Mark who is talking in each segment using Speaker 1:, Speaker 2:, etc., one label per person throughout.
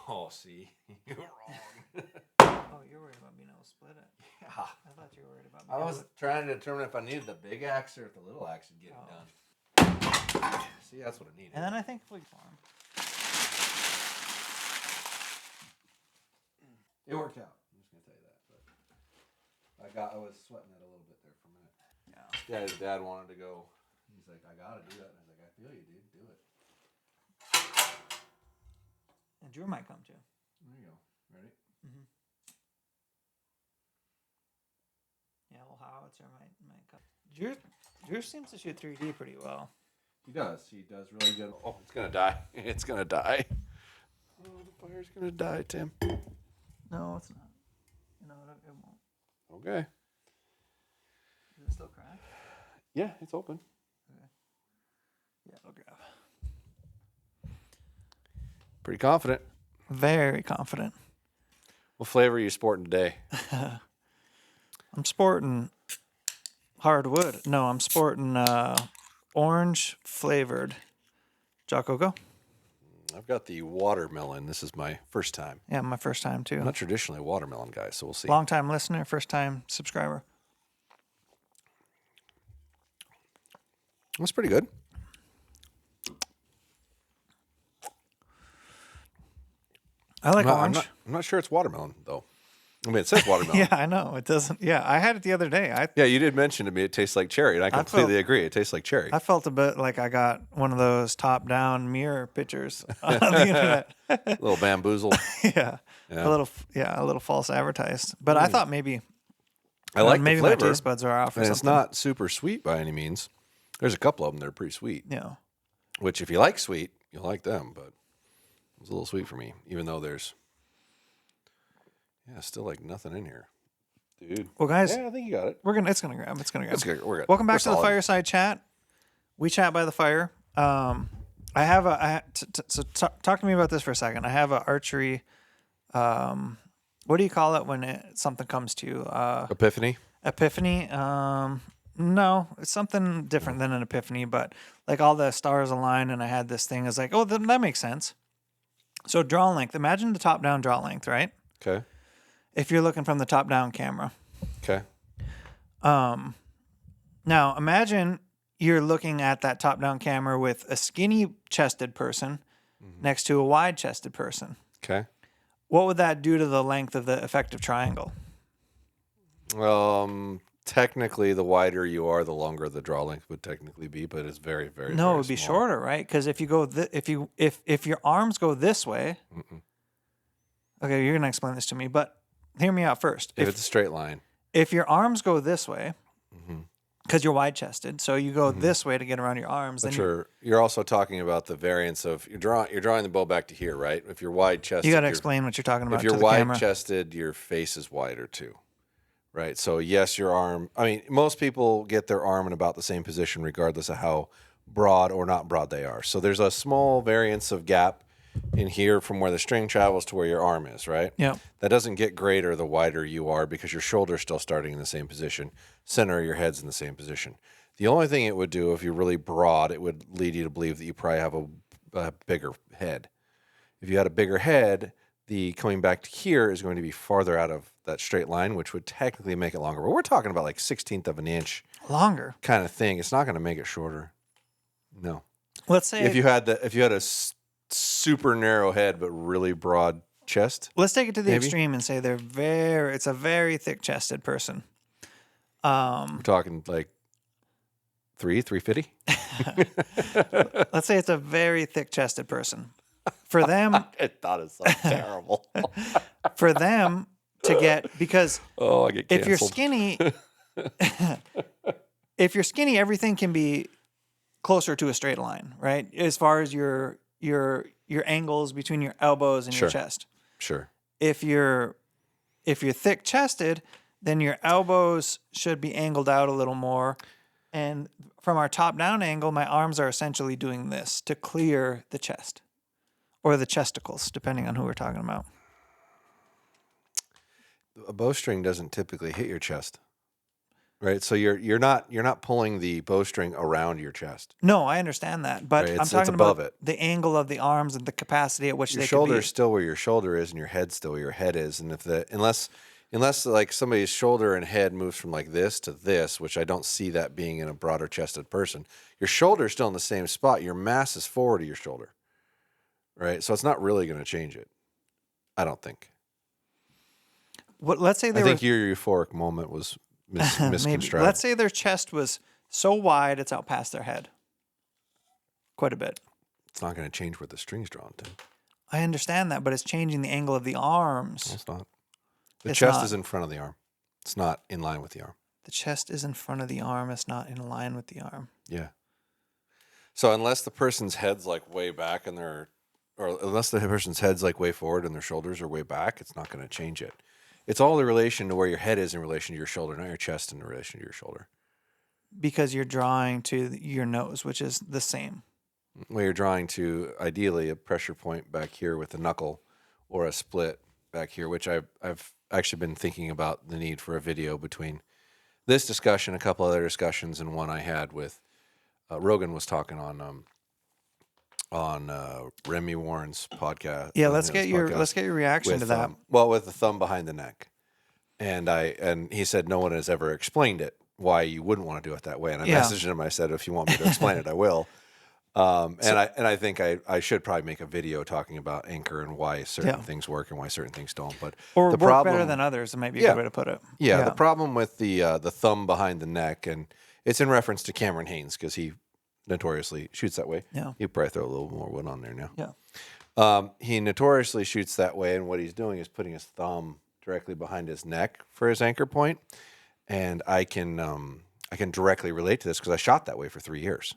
Speaker 1: Oh, see, you're wrong.
Speaker 2: Oh, you're worried about being able to split it.
Speaker 1: Yeah.
Speaker 2: I thought you were worried about.
Speaker 1: I was trying to determine if I needed the big axe or if the little axe would get it done. See, that's what it needed.
Speaker 2: And then I think we farm.
Speaker 1: It worked out. I'm just gonna tell you that. But I was sweating it a little bit there for a minute. Yeah. His dad wanted to go. He's like, I gotta do that. And I was like, I feel you, dude. Do it.
Speaker 2: And Drew might come too.
Speaker 1: There you go. Ready?
Speaker 2: Mm-hmm. Yeah, well, howitzer might come. Drew seems to shoot 3D pretty well.
Speaker 1: He does. He does really good. Oh, it's gonna die. It's gonna die. Oh, the fire's gonna die, Tim.
Speaker 2: No, it's not. You know, it won't.
Speaker 1: Okay.
Speaker 2: Is it still cracked?
Speaker 1: Yeah, it's open.
Speaker 2: Okay. Yeah, it'll grab.
Speaker 1: Pretty confident.
Speaker 2: Very confident.
Speaker 1: What flavor are you sporting today?
Speaker 2: I'm sporting hardwood. No, I'm sporting orange flavored Jocko.
Speaker 1: I've got the watermelon. This is my first time.
Speaker 2: Yeah, my first time too.
Speaker 1: I'm not traditionally a watermelon guy, so we'll see.
Speaker 2: Long time listener, first time subscriber.
Speaker 1: That's pretty good.
Speaker 2: I like orange.
Speaker 1: I'm not sure it's watermelon, though. I mean, it says watermelon.
Speaker 2: Yeah, I know. It doesn't. Yeah, I had it the other day.
Speaker 1: Yeah, you did mention to me it tastes like cherry, and I completely agree. It tastes like cherry.
Speaker 2: I felt a bit like I got one of those top-down mirror pictures on the internet.
Speaker 1: A little bamboozled.
Speaker 2: Yeah. A little false advertised. But I thought maybe
Speaker 1: I like
Speaker 2: maybe
Speaker 1: the flavor.
Speaker 2: my taste buds are off or
Speaker 1: and
Speaker 2: something.
Speaker 1: it's not super sweet by any means. There's a couple of them that are pretty sweet.
Speaker 2: Yeah.
Speaker 1: Which, if you like sweet, you'll like them. But it's a little sweet for me, even though there's still like nothing in here, dude.
Speaker 2: Well, guys,
Speaker 1: I think you got it.
Speaker 2: It's gonna grab.
Speaker 1: We're good.
Speaker 2: Welcome back
Speaker 1: We're
Speaker 2: to the
Speaker 1: solid.
Speaker 2: Fireside Chat. We chat by the fire. So talk to me about this for a second. I have an archery. What do you call it when something comes to you?
Speaker 1: Epiphany.
Speaker 2: Epiphany. No, it's something different than an epiphany, but like all the stars align, and I had this thing. It's like, oh, that makes sense. So draw length. Imagine the top-down draw length, right?
Speaker 1: Okay.
Speaker 2: If you're looking from the top-down camera.
Speaker 1: Okay.
Speaker 2: Now imagine you're looking at that top-down camera with a skinny-chested person next to a wide-chested person.
Speaker 1: Okay.
Speaker 2: What would that do to the length of the effective triangle?
Speaker 1: Technically, the wider you are, the longer the draw length would technically be, but it's very, very
Speaker 2: No,
Speaker 1: very
Speaker 2: it would be
Speaker 1: small.
Speaker 2: shorter, right? Because if you go, if your arms go this way, okay, you're gonna explain this to me, but hear me out first.
Speaker 1: If it's a straight line,
Speaker 2: if your arms go this way, because you're wide chested, so you go this way to get around your arms.
Speaker 1: but
Speaker 2: Then
Speaker 1: you're also talking about the variance of you're drawing the bow back to here, right? If you're wide chested,
Speaker 2: you got to explain what you're talking about.
Speaker 1: If you're
Speaker 2: to the
Speaker 1: wide
Speaker 2: camera.
Speaker 1: chested, your face is wider too. Right. So yes, your arm. I mean, most people get their arm in about the same position, regardless of how broad or not broad they are. So there's a small variance of gap in here from where the string travels to where your arm is. Right.
Speaker 2: Yeah.
Speaker 1: That doesn't get greater the wider you are because your shoulder's still starting in the same position. Center of your head's in the same position. The only thing it would do if you're really broad, it would lead you to believe that you probably have a bigger head. If you had a bigger head, the coming back to here is going to be farther out of that straight line, which would technically make it longer. But we're talking about like 1/16 of an inch
Speaker 2: Longer
Speaker 1: kind of thing. It's not going to make it shorter. No.
Speaker 2: Let's say
Speaker 1: if you had a super narrow head but really broad chest.
Speaker 2: Let's take it to the
Speaker 1: maybe?
Speaker 2: extreme and say it's a very thick chested person.
Speaker 1: We're talking like 350.
Speaker 2: Let's say it's a very thick chested person. For them,
Speaker 1: I thought it sounded terrible.
Speaker 2: For them to get, because
Speaker 1: I get canceled.
Speaker 2: if you're skinny, everything can be closer to a straight line, right? As far as your angles between your elbows and your chest.
Speaker 1: Sure.
Speaker 2: If you're thick chested, then your elbows should be angled out a little more. And from our top down angle, my arms are essentially doing this to clear the chest. Or the chesticles, depending on who we're talking about.
Speaker 1: A bowstring doesn't typically hit your chest. right? So you're not pulling the bowstring around your chest.
Speaker 2: No, I understand that, but
Speaker 1: Right,
Speaker 2: I'm
Speaker 1: it's
Speaker 2: talking
Speaker 1: above
Speaker 2: about
Speaker 1: it.
Speaker 2: the angle of the arms and the capacity at which
Speaker 1: Your
Speaker 2: they
Speaker 1: shoulder
Speaker 2: could
Speaker 1: is
Speaker 2: be.
Speaker 1: still where your shoulder is, and your head's still where your head is. And unless like somebody's shoulder and head moves from like this to this, which I don't see that being in a broader chested person, your shoulder is still in the same spot. Your mass is forward of your shoulder, right? So it's not really going to change it. I don't think.
Speaker 2: Let's say
Speaker 1: I
Speaker 2: they
Speaker 1: think
Speaker 2: were
Speaker 1: your euphoric moment was
Speaker 2: maybe.
Speaker 1: misconstrued.
Speaker 2: Let's say their chest was so wide it's out past their head, quite a bit.
Speaker 1: It's not going to change where the string's drawn to.
Speaker 2: I understand that, but it's changing the angle of the arms.
Speaker 1: No, it's not. The
Speaker 2: It's
Speaker 1: chest
Speaker 2: not.
Speaker 1: is in front of the arm. It's not in line with the arm.
Speaker 2: The chest is in front of the arm. It's not in line with the arm.
Speaker 1: Yeah. So unless the person's head's like way back and or unless the person's head's like way forward and their shoulders are way back, it's not going to change it. It's all the relation to where your head is in relation to your shoulder, not your chest in relation to your shoulder.
Speaker 2: Because you're drawing to your nose, which is the same.
Speaker 1: Well, you're drawing to ideally a pressure point back here with a knuckle or a split back here, which I've actually been thinking about the need for a video between this discussion, a couple other discussions, and one I had with Rogan was talking on Remi Warren's podcast.
Speaker 2: Yeah,
Speaker 1: on
Speaker 2: let's
Speaker 1: his
Speaker 2: get your
Speaker 1: podcast
Speaker 2: reaction
Speaker 1: with,
Speaker 2: to that.
Speaker 1: with the thumb behind the neck, and he said no one has ever explained it why you wouldn't want to do it that way. And I
Speaker 2: Yeah.
Speaker 1: messaged him. I said if you want me to explain it, I will. I think I should probably make a video talking about anchor and why certain things work and why certain things don't. But
Speaker 2: Or
Speaker 1: the
Speaker 2: work
Speaker 1: problem,
Speaker 2: better than others. It might be a good way to put it.
Speaker 1: yeah, the problem with the thumb behind the neck, and it's in reference to Cameron Haynes because he notoriously shoots that way.
Speaker 2: Yeah.
Speaker 1: He'd probably throw a little more wood on there now.
Speaker 2: Yeah.
Speaker 1: He notoriously shoots that way, and what he's doing is putting his thumb directly behind his neck for his anchor point. And I can directly relate to this because I shot that way for 3 years.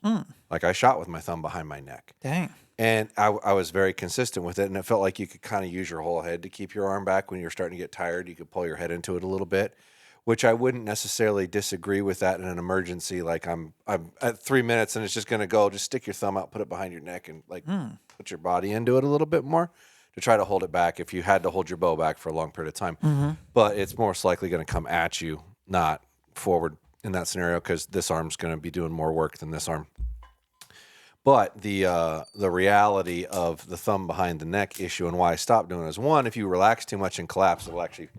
Speaker 1: Like I shot with my thumb behind my neck.
Speaker 2: Dang.
Speaker 1: And I was very consistent with it, and it felt like you could kind of use your whole head to keep your arm back when you're starting to get tired. You could pull your head into it a little bit, which I wouldn't necessarily disagree with that in an emergency. Like I'm at 3 minutes and it's just going to go. Just stick your thumb out, put it behind your neck, and like put your body into it a little bit more to try to hold it back if you had to hold your bow back for a long period of time. But it's most likely going to come at you, not forward in that scenario, because this arm's going to be doing more work than this arm. But the reality of the thumb behind the neck issue and why I stopped doing it is, one, if you relax too much and collapse, it will actually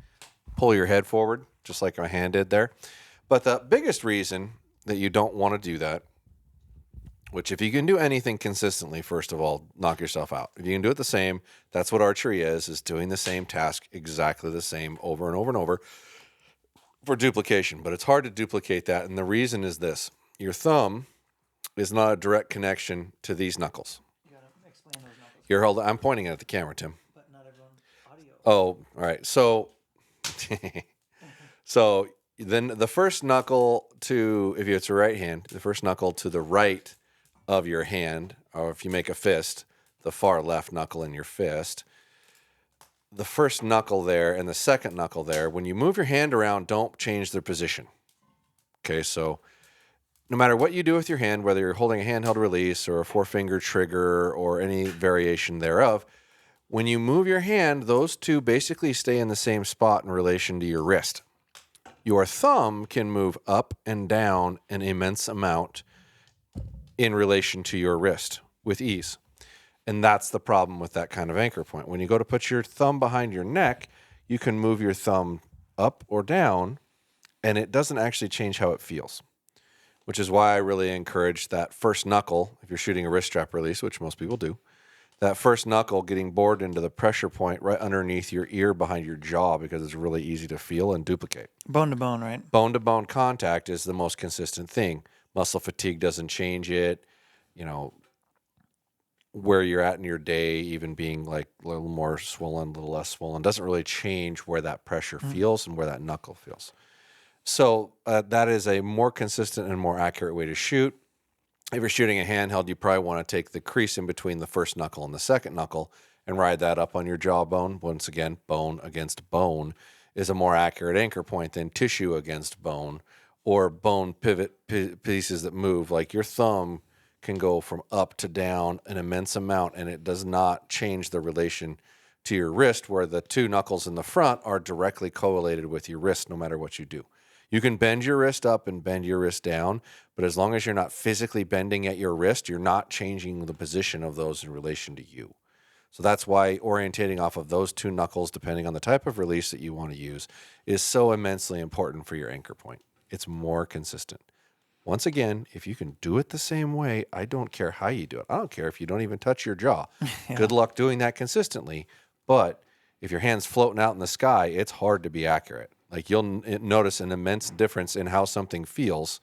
Speaker 1: pull your head forward, just like my hand did there. But the biggest reason that you don't want to do that, which if you can do anything consistently, first of all, knock yourself out. If you can do it the same, that's what archery is doing the same task exactly the same over and over and over for duplication. But it's hard to duplicate that, and the reason is this. Your thumb is not a direct connection to these knuckles.
Speaker 2: You gotta explain those knuckles.
Speaker 1: You're holding, I'm pointing at the camera, Tim.
Speaker 2: But not everyone audio.
Speaker 1: Oh, all right. So, so then the first knuckle to, if it's a right hand, the first knuckle to the right of your hand, or if you make a fist, the far left knuckle in your fist, the first knuckle there and the second knuckle there, when you move your hand around, don't change their position. Okay, so no matter what you do with your hand, whether you're holding a handheld release or a 4-finger trigger or any variation thereof, when you move your hand, those two basically stay in the same spot in relation to your wrist. Your thumb can move up and down an immense amount in relation to your wrist with ease. And that's the problem with that kind of anchor point. When you go to put your thumb behind your neck, you can move your thumb up or down, and it doesn't actually change how it feels, which is why I really encourage that first knuckle, if you're shooting a wrist strap release, which most people do, that first knuckle getting bored into the pressure point right underneath your ear behind your jaw, because it's really easy to feel and duplicate.
Speaker 2: Bone to bone, right?
Speaker 1: Bone-to-bone contact is the most consistent thing. Muscle fatigue doesn't change it. You know, where you're at in your day, even being like a little more swollen, a little less swollen, doesn't really change where that pressure feels and where that knuckle feels. So that is a more consistent and more accurate way to shoot. If you're shooting a handheld, you probably want to take the crease in between the first knuckle and the second knuckle and ride that up on your jawbone. Once again, bone against bone is a more accurate anchor point than tissue against bone or bone pivot pieces that move. Like your thumb can go from up to down an immense amount, and it does not change the relation to your wrist, where the two knuckles in the front are directly correlated with your wrist no matter what you do. You can bend your wrist up and bend your wrist down, but as long as you're not physically bending at your wrist, you're not changing the position of those in relation to you. So that's why orientating off of those two knuckles, depending on the type of release that you want to use, is so immensely important for your anchor point. It's more consistent. Once again, if you can do it the same way, I don't care how you do it. I don't care if you don't even touch your jaw.
Speaker 2: Yeah.
Speaker 1: Good luck doing that consistently. But if your hand's floating out in the sky, it's hard to be accurate. Like you'll notice an immense difference in how something feels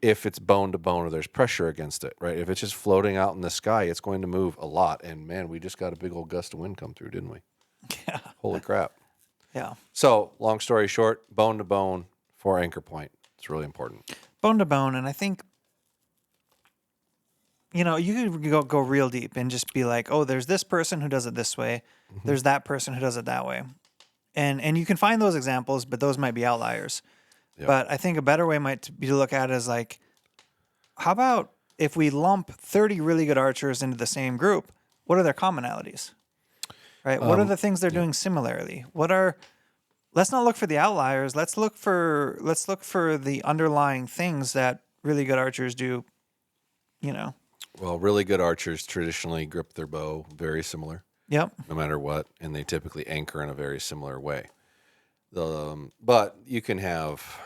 Speaker 1: if it's bone to bone or there's pressure against it, right? If it's just floating out in the sky, it's going to move a lot. And man, we just got a big old gust of wind come through, didn't we?
Speaker 2: Yeah.
Speaker 1: Holy crap.
Speaker 2: Yeah.
Speaker 1: So long story short, bone to bone for anchor point. It's really important.
Speaker 2: Bone to bone. And I think, you could go real deep and just be like, oh, there's this person who does it this way.
Speaker 1: Mm-hmm.
Speaker 2: There's that person who does it that way. And you can find those examples, but those might be outliers.
Speaker 1: Yep.
Speaker 2: But I think a better way might be to look at it as like, how about if we lump 30 really good archers into the same group, what are their commonalities? Right? What are the things they're doing similarly? Let's not look for the outliers. Let's look for the underlying things that really good archers do,
Speaker 1: Well, really good archers traditionally grip their bow very similar.
Speaker 2: Yep.
Speaker 1: No matter what, and they typically anchor in a very similar way. But you can have,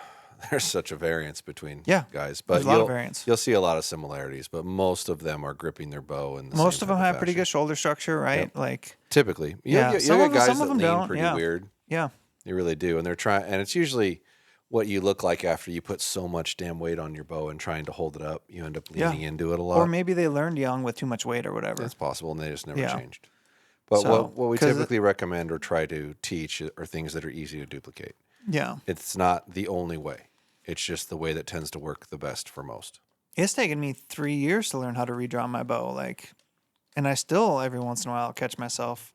Speaker 1: there's such a variance between guys. But
Speaker 2: there's a lot of variance.
Speaker 1: You'll see a lot of similarities, but most of them are gripping their bow in the
Speaker 2: Most
Speaker 1: same
Speaker 2: of them
Speaker 1: type
Speaker 2: have
Speaker 1: fashion.
Speaker 2: pretty good shoulder structure, right?
Speaker 1: Yep.
Speaker 2: Like
Speaker 1: Typically.
Speaker 2: Yeah.
Speaker 1: You'll
Speaker 2: Some
Speaker 1: get
Speaker 2: of them-
Speaker 1: guys
Speaker 2: some
Speaker 1: that
Speaker 2: of them
Speaker 1: lean
Speaker 2: don't,
Speaker 1: pretty
Speaker 2: yeah.
Speaker 1: weird.
Speaker 2: yeah.
Speaker 1: You really do. And they're trying, and it's usually what you look like after you put so much damn weight on your bow and trying to hold it up. You end up leaning into it a lot.
Speaker 2: Or maybe they learned young with too much weight or whatever.
Speaker 1: It's possible, and they just never
Speaker 2: Yeah.
Speaker 1: changed. But
Speaker 2: So,
Speaker 1: what we
Speaker 2: 'cause
Speaker 1: typically recommend or try to teach are things that are easy to duplicate.
Speaker 2: Yeah.
Speaker 1: It's not the only way. It's just the way that tends to work the best for most.
Speaker 2: It's taken me 3 years to learn how to redraw my bow. And I still, every once in a while, catch myself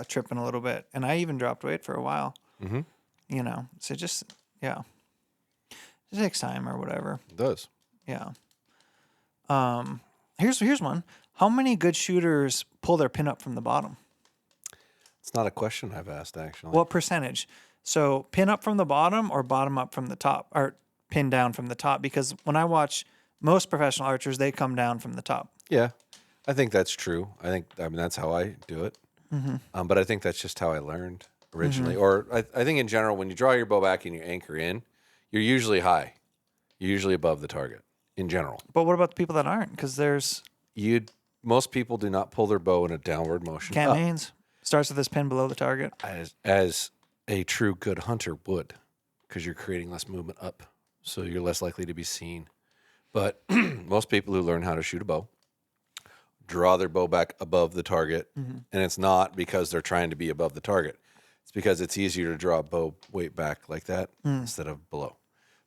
Speaker 2: tripping a little bit. And I even dropped weight for a while.
Speaker 1: Mm-hmm.
Speaker 2: So it takes time or whatever.
Speaker 1: It does.
Speaker 2: Yeah. Here's one. How many good shooters pull their pin up from the bottom?
Speaker 1: It's not a question I've asked, actually.
Speaker 2: What percentage? So pin up from the bottom or bottom up from the top, or pin down from the top? Because when I watch most professional archers, they come down from the top.
Speaker 1: Yeah, I think that's true. I mean, that's how I do it.
Speaker 2: Mm-hmm.
Speaker 1: But I think that's just how I learned originally. Or I think in general, when you draw your bow back and you anchor in, you're usually high. You're usually above the target in general.
Speaker 2: But what about the people that aren't? Because there's
Speaker 1: Most people do not pull their bow in a downward motion.
Speaker 2: Cam
Speaker 1: up,
Speaker 2: Hanes starts with his pin below the target.
Speaker 1: as a true good hunter would, because you're creating less movement up, so you're less likely to be seen. But most people who learn how to shoot a bow draw their bow back above the target, and it's not because they're trying to be above the target. It's because it's easier to draw a bow weight back like that instead of below.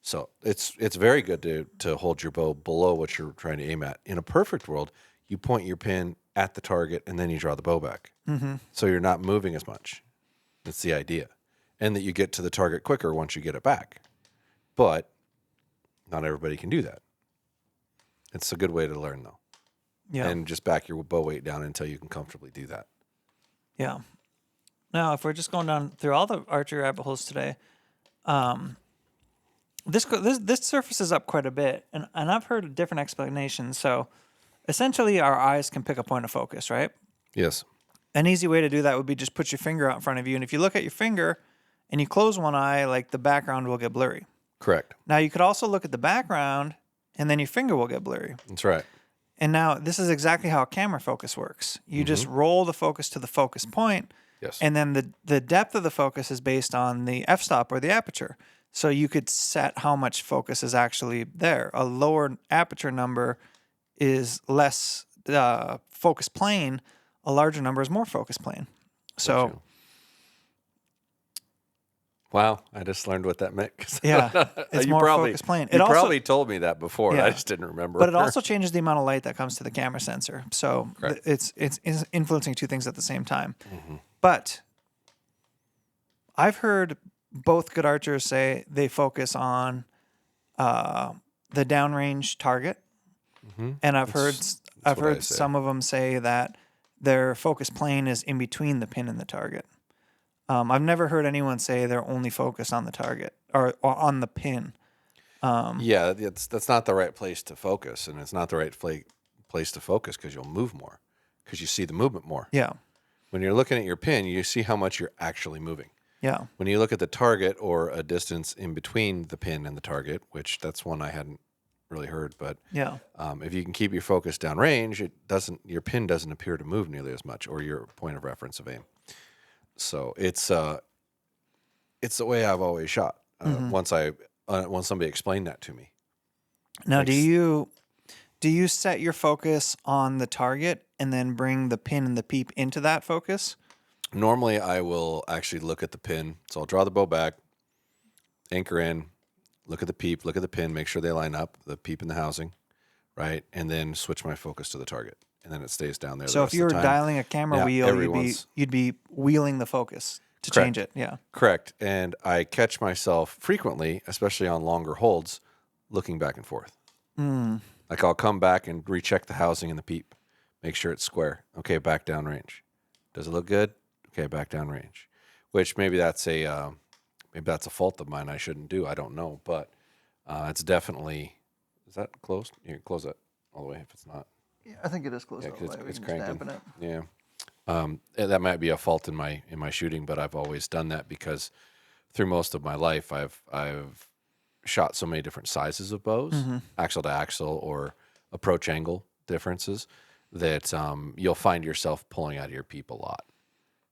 Speaker 1: So it's very good to hold your bow below what you're trying to aim at. In a perfect world, you point your pin at the target and then you draw the bow back. Mm-hmm. So you're not moving as much. That's the idea. And that you get to the target quicker once you get it back. But not everybody can do that. It's a good way to learn, though.
Speaker 2: Yeah.
Speaker 1: And just back your bow weight down until you can comfortably do that.
Speaker 2: Yeah. Now, if we're just going down through all the archery rabbit holes today, this surfaces up quite a bit, and I've heard different explanations. So, essentially, our eyes can pick a point of focus, right?
Speaker 1: Yes.
Speaker 2: An easy way to do that would be just put your finger out in front of you, and if you look at your finger and you close one eye, like the background will get blurry.
Speaker 1: Correct.
Speaker 2: Now, you could also look at the background, and then your finger will get blurry.
Speaker 1: That's right.
Speaker 2: And now, this is exactly how camera focus works. You just roll the focus to the focus point,
Speaker 1: Yes.
Speaker 2: and then the depth of the focus is based on the f-stop or the aperture. So you could set how much focus is actually there. A lower aperture number is less focus plane. A larger number is more focus plane. So,
Speaker 1: wow, I just learned what that meant.
Speaker 2: yeah, it's more focus plane.
Speaker 1: You probably told me that before.
Speaker 2: Yeah.
Speaker 1: I just didn't remember.
Speaker 2: But it also changes the amount of light that comes to the camera sensor. So
Speaker 1: Correct.
Speaker 2: it's influencing two things at the same time. Mm-hmm. But I've heard both good archers say they focus on the downrange target, and I've heard some of them say that their focus plane is in between the pin and the target. I've never heard anyone say they're only focused on the target or on the pin.
Speaker 1: Yeah, that's not the right place to focus, and it's not the right place to focus because you'll move more, because you see the movement more.
Speaker 2: Yeah.
Speaker 1: When you're looking at your pin, you see how much you're actually moving.
Speaker 2: Yeah.
Speaker 1: When you look at the target or a distance in between the pin and the target, which that's one I hadn't really heard, but
Speaker 2: Yeah.
Speaker 1: if you can keep your focus downrange, your pin doesn't appear to move nearly as much, or your point of reference of aim. So it's the way I've always shot. Once somebody explained that to me.
Speaker 2: Now,
Speaker 1: Like,
Speaker 2: do you set your focus on the target and then bring the pin and the peep into that focus?
Speaker 1: Normally, I will actually look at the pin. So I'll draw the bow back, anchor in, look at the peep, look at the pin, make sure they line up, the peep and the housing, right? And then switch my focus to the target. And then it stays down there.
Speaker 2: So if you were dialing a camera wheel, you'd be wheeling the focus to change it. Yeah.
Speaker 1: Correct. And I catch myself frequently, especially on longer holds, looking back and forth. Like I'll come back and recheck the housing and the peep, make sure it's square. Okay, back down range. Does it look good? Okay, back down range. Which maybe that's a fault of mine I shouldn't do. I don't know, but it's definitely. Is that closed? You can close that all the way if it's not.
Speaker 2: Yeah, I think it is close.
Speaker 1: Yeah, it's cranking. Yeah. That might be a fault in my shooting, but I've always done that because through most of my life, I've shot so many different sizes of bows, axle to axle or approach angle differences, that you'll find yourself pulling out of your peep a lot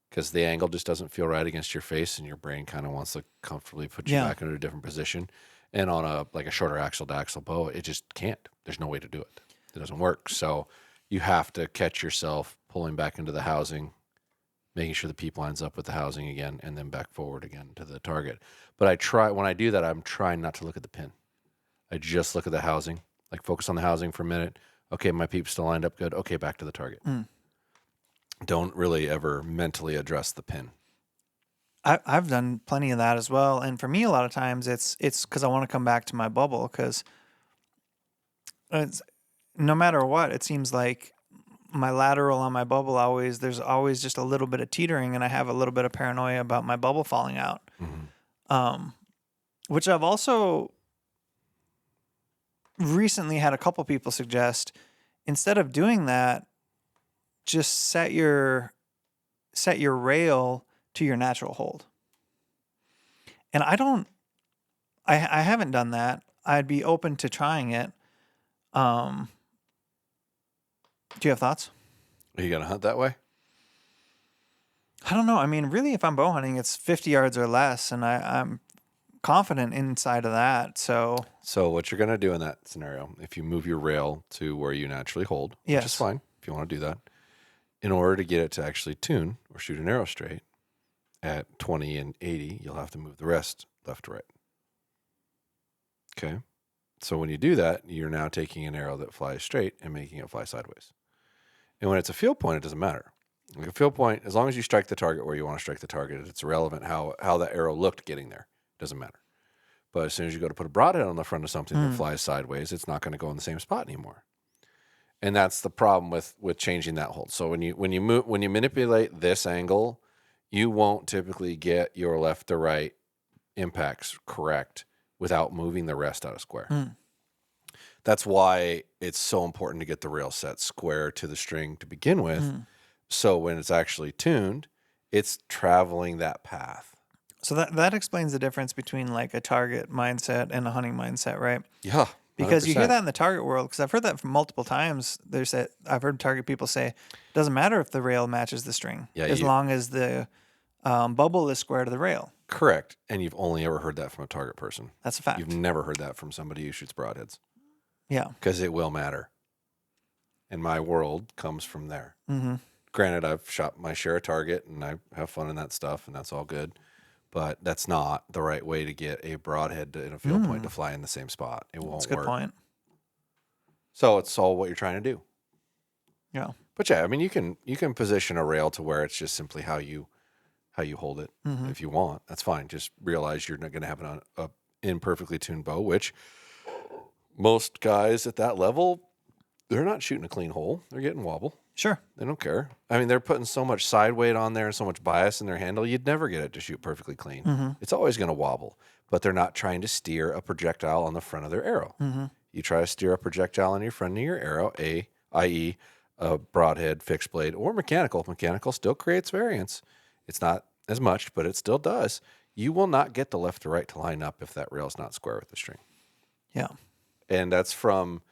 Speaker 1: because the angle just doesn't feel right against your face, and your brain kind of wants to comfortably put you back into a different position. And on a shorter axle to axle bow, it just can't. There's no way to do it. It doesn't work. So you have to catch yourself pulling back into the housing, making sure the peep lines up with the housing again, and then back forward again to the target. But when I do that, I'm trying not to look at the pin. I just look at the housing, like focus on the housing for a minute. Okay, my peep's still lined up good. Okay, back to the target. Don't really ever mentally address the pin.
Speaker 2: I've done plenty of that as well. And for me, a lot of times it's because I want to come back to my bubble because no matter what, it seems like my lateral on my bubble there's always just a little bit of teetering, and I have a little bit of paranoia about my bubble falling out. Which I've also recently had a couple people suggest, instead of doing that, just set your rail to your natural hold. And I haven't done that. I'd be open to trying it. Do you have thoughts?
Speaker 1: Are you going to hunt that way?
Speaker 2: I don't know. I mean, really, if I'm bow hunting, it's 50 yards or less, and I'm confident inside of that. So
Speaker 1: what you're going to do in that scenario, if you move your rail to where you naturally hold, which is fine if you want to do that, in order to get it to actually tune or shoot an arrow straight at 20 and 80, you'll have to move the rest left to right. Okay? So when you do that, you're now taking an arrow that flies straight and making it fly sideways. And when it's a field point, it doesn't matter. Like a field point, as long as you strike the target where you want to strike the target, it's irrelevant how that arrow looked getting there. It doesn't matter. But as soon as you go to put a broadhead on the front of something that flies sideways, it's not going to go in the same spot anymore. And that's the problem with changing that hold. So when you manipulate this angle, you won't typically get your left to right impacts correct without moving the rest out of square. That's why it's so important to get the rail set square to the string to begin with. So when it's actually tuned, it's traveling that path.
Speaker 2: So that explains the difference between like a target mindset and a hunting mindset, right?
Speaker 1: Yeah. 100%.
Speaker 2: Because you hear that in the target world, because I've heard that from multiple times. I've heard target people say, it doesn't matter if the rail matches the string, as long as the bubble is square to the rail.
Speaker 1: Correct. And you've only ever heard that from a target person.
Speaker 2: That's a fact.
Speaker 1: You've never heard that from somebody who shoots broadheads.
Speaker 2: Yeah.
Speaker 1: Because it will matter. And my world comes from there. Granted, I've shot my share of target, and I have fun in that stuff, and that's all good. But that's not the right way to get a broadhead in a field point to fly in the same spot. It won't work.
Speaker 2: That's a good point.
Speaker 1: So it's all what you're trying to do.
Speaker 2: Yeah.
Speaker 1: But yeah, I mean, you can position a rail to where it's just simply how you hold it. If you want, that's fine. Just realize you're not going to have an imperfectly tuned bow, which most guys at that level, they're not shooting a clean hole. They're getting wobble.
Speaker 2: Sure.
Speaker 1: They don't care. I mean, they're putting so much side weight on there and so much bias in their handle, you'd never get it to shoot perfectly clean.
Speaker 2: Mm-hmm.
Speaker 1: It's always going to wobble, but they're not trying to steer a projectile on the front of their arrow.
Speaker 2: Mm-hmm.
Speaker 1: You try to steer a projectile on your front of your arrow, i.e., a broadhead, fixed blade, or mechanical. Mechanical still creates variance. It's not as much, but it still does. You will not get the left to right to line up if that rail is not square with the string.
Speaker 2: Yeah.
Speaker 1: And that's from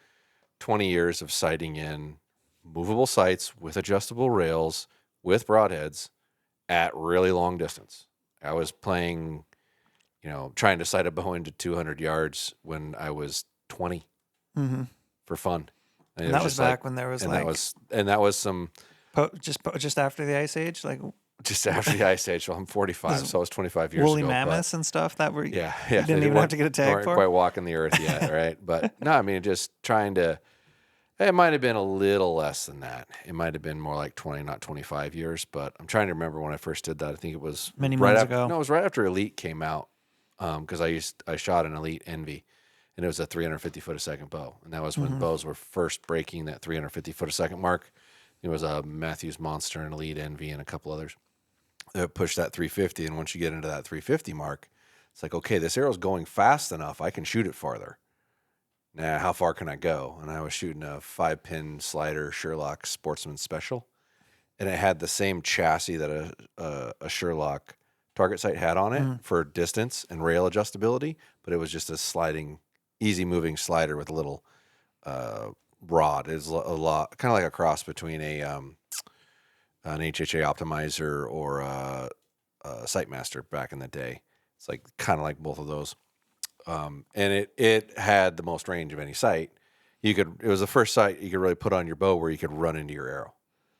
Speaker 1: 20 years of sighting in movable sights with adjustable rails with broadheads at really long distance. I was playing, trying to sight a bow into 200 yards when I was 20 for fun.
Speaker 2: And that was back when there was
Speaker 1: that was some
Speaker 2: just after the Ice Age, like
Speaker 1: just after the Ice Age. Well, I'm 45, so I was 25 years
Speaker 2: woolly
Speaker 1: ago.
Speaker 2: mammoths and stuff that were
Speaker 1: yeah.
Speaker 2: You didn't even have to get a tag
Speaker 1: weren't
Speaker 2: for.
Speaker 1: quite walking the earth yet, right? But no, I mean, just trying to. It might have been a little less than that. It might have been more like 20, not 25 years. But I'm trying to remember when I first did that. I think it was
Speaker 2: many months ago.
Speaker 1: No, it was right after Elite came out. Because I shot an Elite Envy, and it was a 350 foot a second bow, and that was when bows were first breaking that 350 foot a second mark. It was a Matthews Monster, an Elite Envy, and a couple others that pushed that 350. And once you get into that 350 mark, it's like, okay, this arrow's going fast enough. I can shoot it farther. Now, how far can I go? And I was shooting a 5-pin slider Sherlock Sportsman Special, and it had the same chassis that a Sherlock target sight had on it for distance and rail adjustability, but it was just a sliding, easy moving slider with a little rod. It's a lot, kind of like a cross between an HHA optimizer or a Sightmaster back in the day. It's like kind of like both of those. And it had the most range of any sight. It was the first sight you could really put on your bow where you could run into your arrow.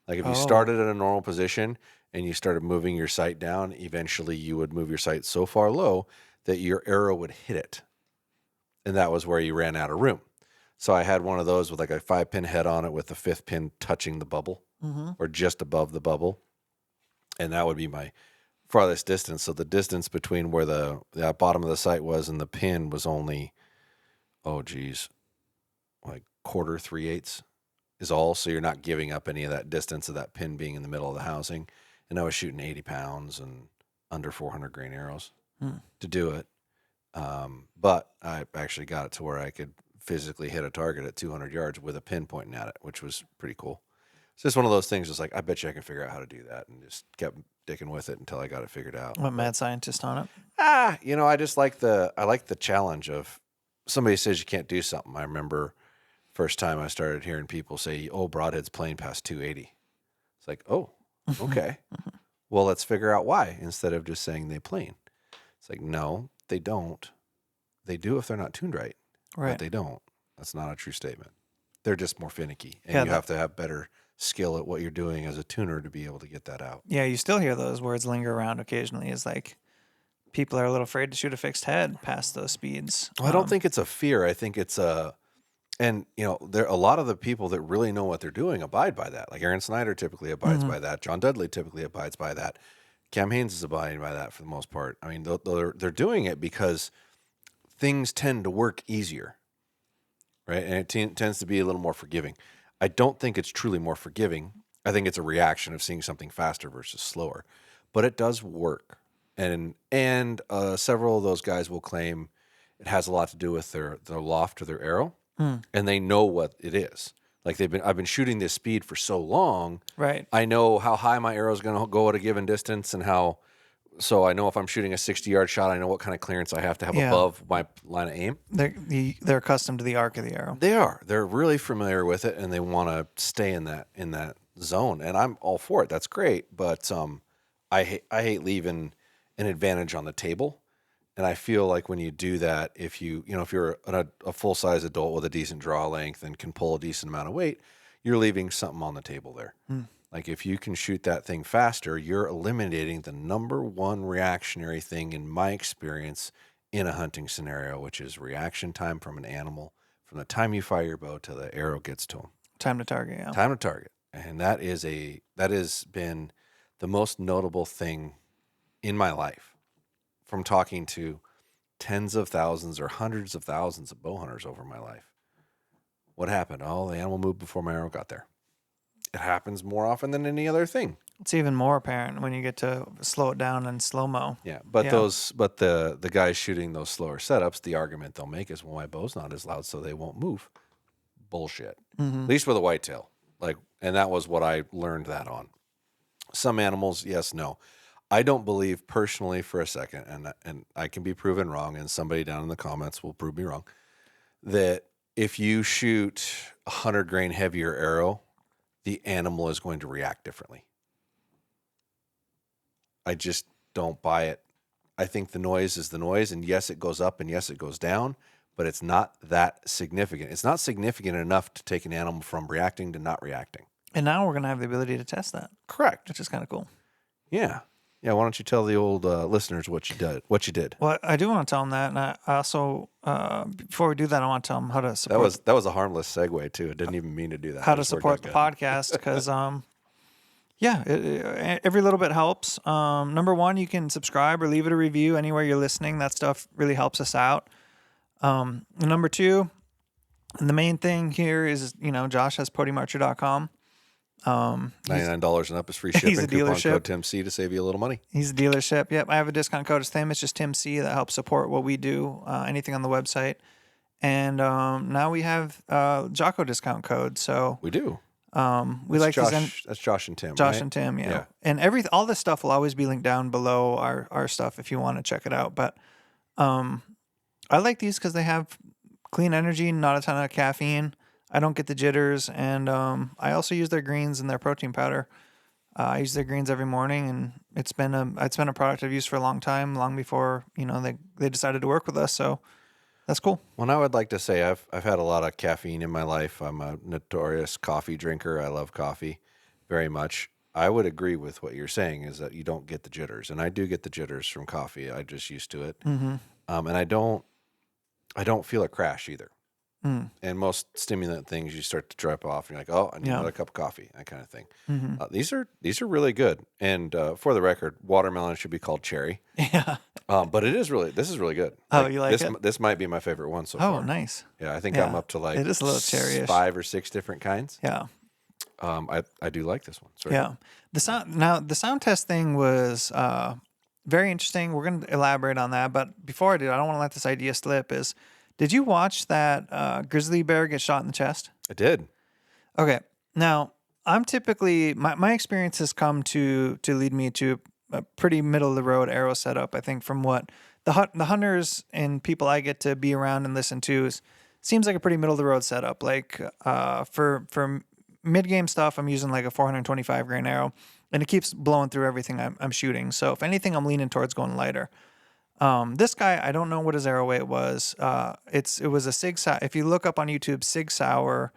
Speaker 1: Like if you started at a normal position and you started moving your sight down, eventually you would move your sight so far low that your arrow would hit it. And that was where you ran out of room. So I had one of those with like a 5-pin head on it with the 5th pin touching the bubble or just above the bubble. And that would be my farthest distance. So the distance between where the bottom of the sight was and the pin was only, like quarter, 3/8 is all. So you're not giving up any of that distance of that pin being in the middle of the housing. And I was shooting 80 pounds and under 400 grain arrows to do it. But I actually got it to where I could physically hit a target at 200 yards with a pin pointing at it, which was pretty cool. It's just one of those things. It's like, I bet you I can figure out how to do that, and just kept dicking with it until I got it figured out.
Speaker 2: What mad scientist on it?
Speaker 1: I just like the challenge of somebody says you can't do something. I remember first time I started hearing people say, broadhead's playing past 280. It's like, okay. Well, let's figure out why instead of just saying they plane. It's like, no, they don't. They do if they're not tuned right.
Speaker 2: Right.
Speaker 1: But they don't. That's not a true statement. They're just more finicky. And you have to have better skill at what you're doing as a tuner to be able to get that out.
Speaker 2: Yeah, you still hear those words linger around occasionally. Is like people are a little afraid to shoot a fixed head past those speeds.
Speaker 1: Well, I don't think it's a fear. I think it's there a lot of the people that really know what they're doing abide by that. Like Aaron Snyder typically abides by that. John Dudley typically abides by that. Cam Haynes is abiding by that for the most part. I mean, they're doing it because things tend to work easier, right? And it tends to be a little more forgiving. I don't think it's truly more forgiving. I think it's a reaction of seeing something faster versus slower, but it does work. And several of those guys will claim it has a lot to do with their loft or their arrow, and they know what it is. Like I've been shooting this speed for so long.
Speaker 2: Right.
Speaker 1: I know how high my arrow is going to go at a given distance, and so I know if I'm shooting a 60-yard shot, I know what kind of clearance I have to have above my line of aim.
Speaker 2: They're accustomed to the arc of the arrow.
Speaker 1: They are. They're really familiar with it, and they want to stay in that zone. And I'm all for it. That's great. But I hate leaving an advantage on the table. And I feel like when you do that, if you're a full-size adult with a decent draw length and can pull a decent amount of weight, you're leaving something on the table there. Like if you can shoot that thing faster, you're eliminating the number one reactionary thing in my experience in a hunting scenario, which is reaction time from an animal, from the time you fire your bow to the arrow gets to them.
Speaker 2: Time to target, yeah.
Speaker 1: Time to target. And that has been the most notable thing in my life from talking to tens of thousands or hundreds of thousands of bow hunters over my life. What happened? Oh, the animal moved before my arrow got there. It happens more often than any other thing.
Speaker 2: It's even more apparent when you get to slow it down and slow-mo.
Speaker 1: Yeah, but the guys shooting those slower setups, the argument they'll make is, well, my bow's not as loud, so they won't move. Bullshit. At least with a whitetail. And that was what I learned that on. Some animals, yes, no. I don't believe personally for a second, and I can be proven wrong, and somebody down in the comments will prove me wrong, that if you shoot a 100-grain heavier arrow, the animal is going to react differently. I just don't buy it. I think the noise is the noise, and yes, it goes up, and yes, it goes down, but it's not that significant. It's not significant enough to take an animal from reacting to not reacting.
Speaker 2: And now we're going to have the ability to test that.
Speaker 1: Correct.
Speaker 2: Which is kind of cool.
Speaker 1: Yeah. Yeah, why don't you tell the old listeners what you did?
Speaker 2: Well, I do want to tell them that, and I also, before we do that, I want to tell them how to support.
Speaker 1: That was a harmless segue, too. I didn't even mean to do that.
Speaker 2: How to support the podcast, because every little bit helps. Number one, you can subscribe or leave it a review anywhere you're listening. That stuff really helps us out. Number two, and the main thing here is, Josh has PodyMarcher.com.
Speaker 1: $99 and up is free shipping.
Speaker 2: He's a
Speaker 1: Coupon
Speaker 2: dealership.
Speaker 1: code Tim C to save you a little money.
Speaker 2: He's a dealership. Yep. I have a discount code. It's Tim. It's just Tim C that helps support what we do, anything on the website. And now we have Jocko discount code. So
Speaker 1: we do.
Speaker 2: We like
Speaker 1: Josh, that's Josh and Tim.
Speaker 2: Josh
Speaker 1: right?
Speaker 2: and Tim, yeah. And all this stuff will always be linked down below our stuff if you want to check it out. But I like these because they have clean energy, not a ton of caffeine. I don't get the jitters, and I also use their greens and their protein powder. I use their greens every morning, and it's been a product I've used for a long time, long before they decided to work with us. So that's cool.
Speaker 1: Well, I would like to say I've had a lot of caffeine in my life. I'm a notorious coffee drinker. I love coffee very much. I would agree with what you're saying is that you don't get the jitters, and I do get the jitters from coffee. I'm just used to it, and I don't feel a crash either. And most stimulant things, you start to drop off, and you're like, "Oh, I need another cup of coffee," that kind of thing. These are really good. And for the record, watermelon should be called cherry.
Speaker 2: Yeah.
Speaker 1: But this is really good.
Speaker 2: Oh, you like
Speaker 1: this?
Speaker 2: it?
Speaker 1: This might be my favorite one so far.
Speaker 2: Oh, nice.
Speaker 1: Yeah, I think I'm up to
Speaker 2: it is a little cherry-ish.
Speaker 1: 5 or 6 different kinds.
Speaker 2: Yeah.
Speaker 1: I do like this one. Sorry.
Speaker 2: Yeah. The sound test thing was very interesting. We're going to elaborate on that, but before I do, I don't want to let this idea slip. Did you watch that grizzly bear get shot in the chest?
Speaker 1: I did.
Speaker 2: Okay. Now, I'm typically my experience has come to lead me to a pretty middle of the road arrow setup. I think from what the hunters and people I get to be around and listen to seems like a pretty middle of the road setup. Like for mid game stuff, I'm using like a 425 grain arrow, and it keeps blowing through everything I'm shooting. So if anything, I'm leaning towards going lighter. This guy, I don't know what his arrow weight was. It was a Sig Sauer. If you look up on YouTube, Sig Sauer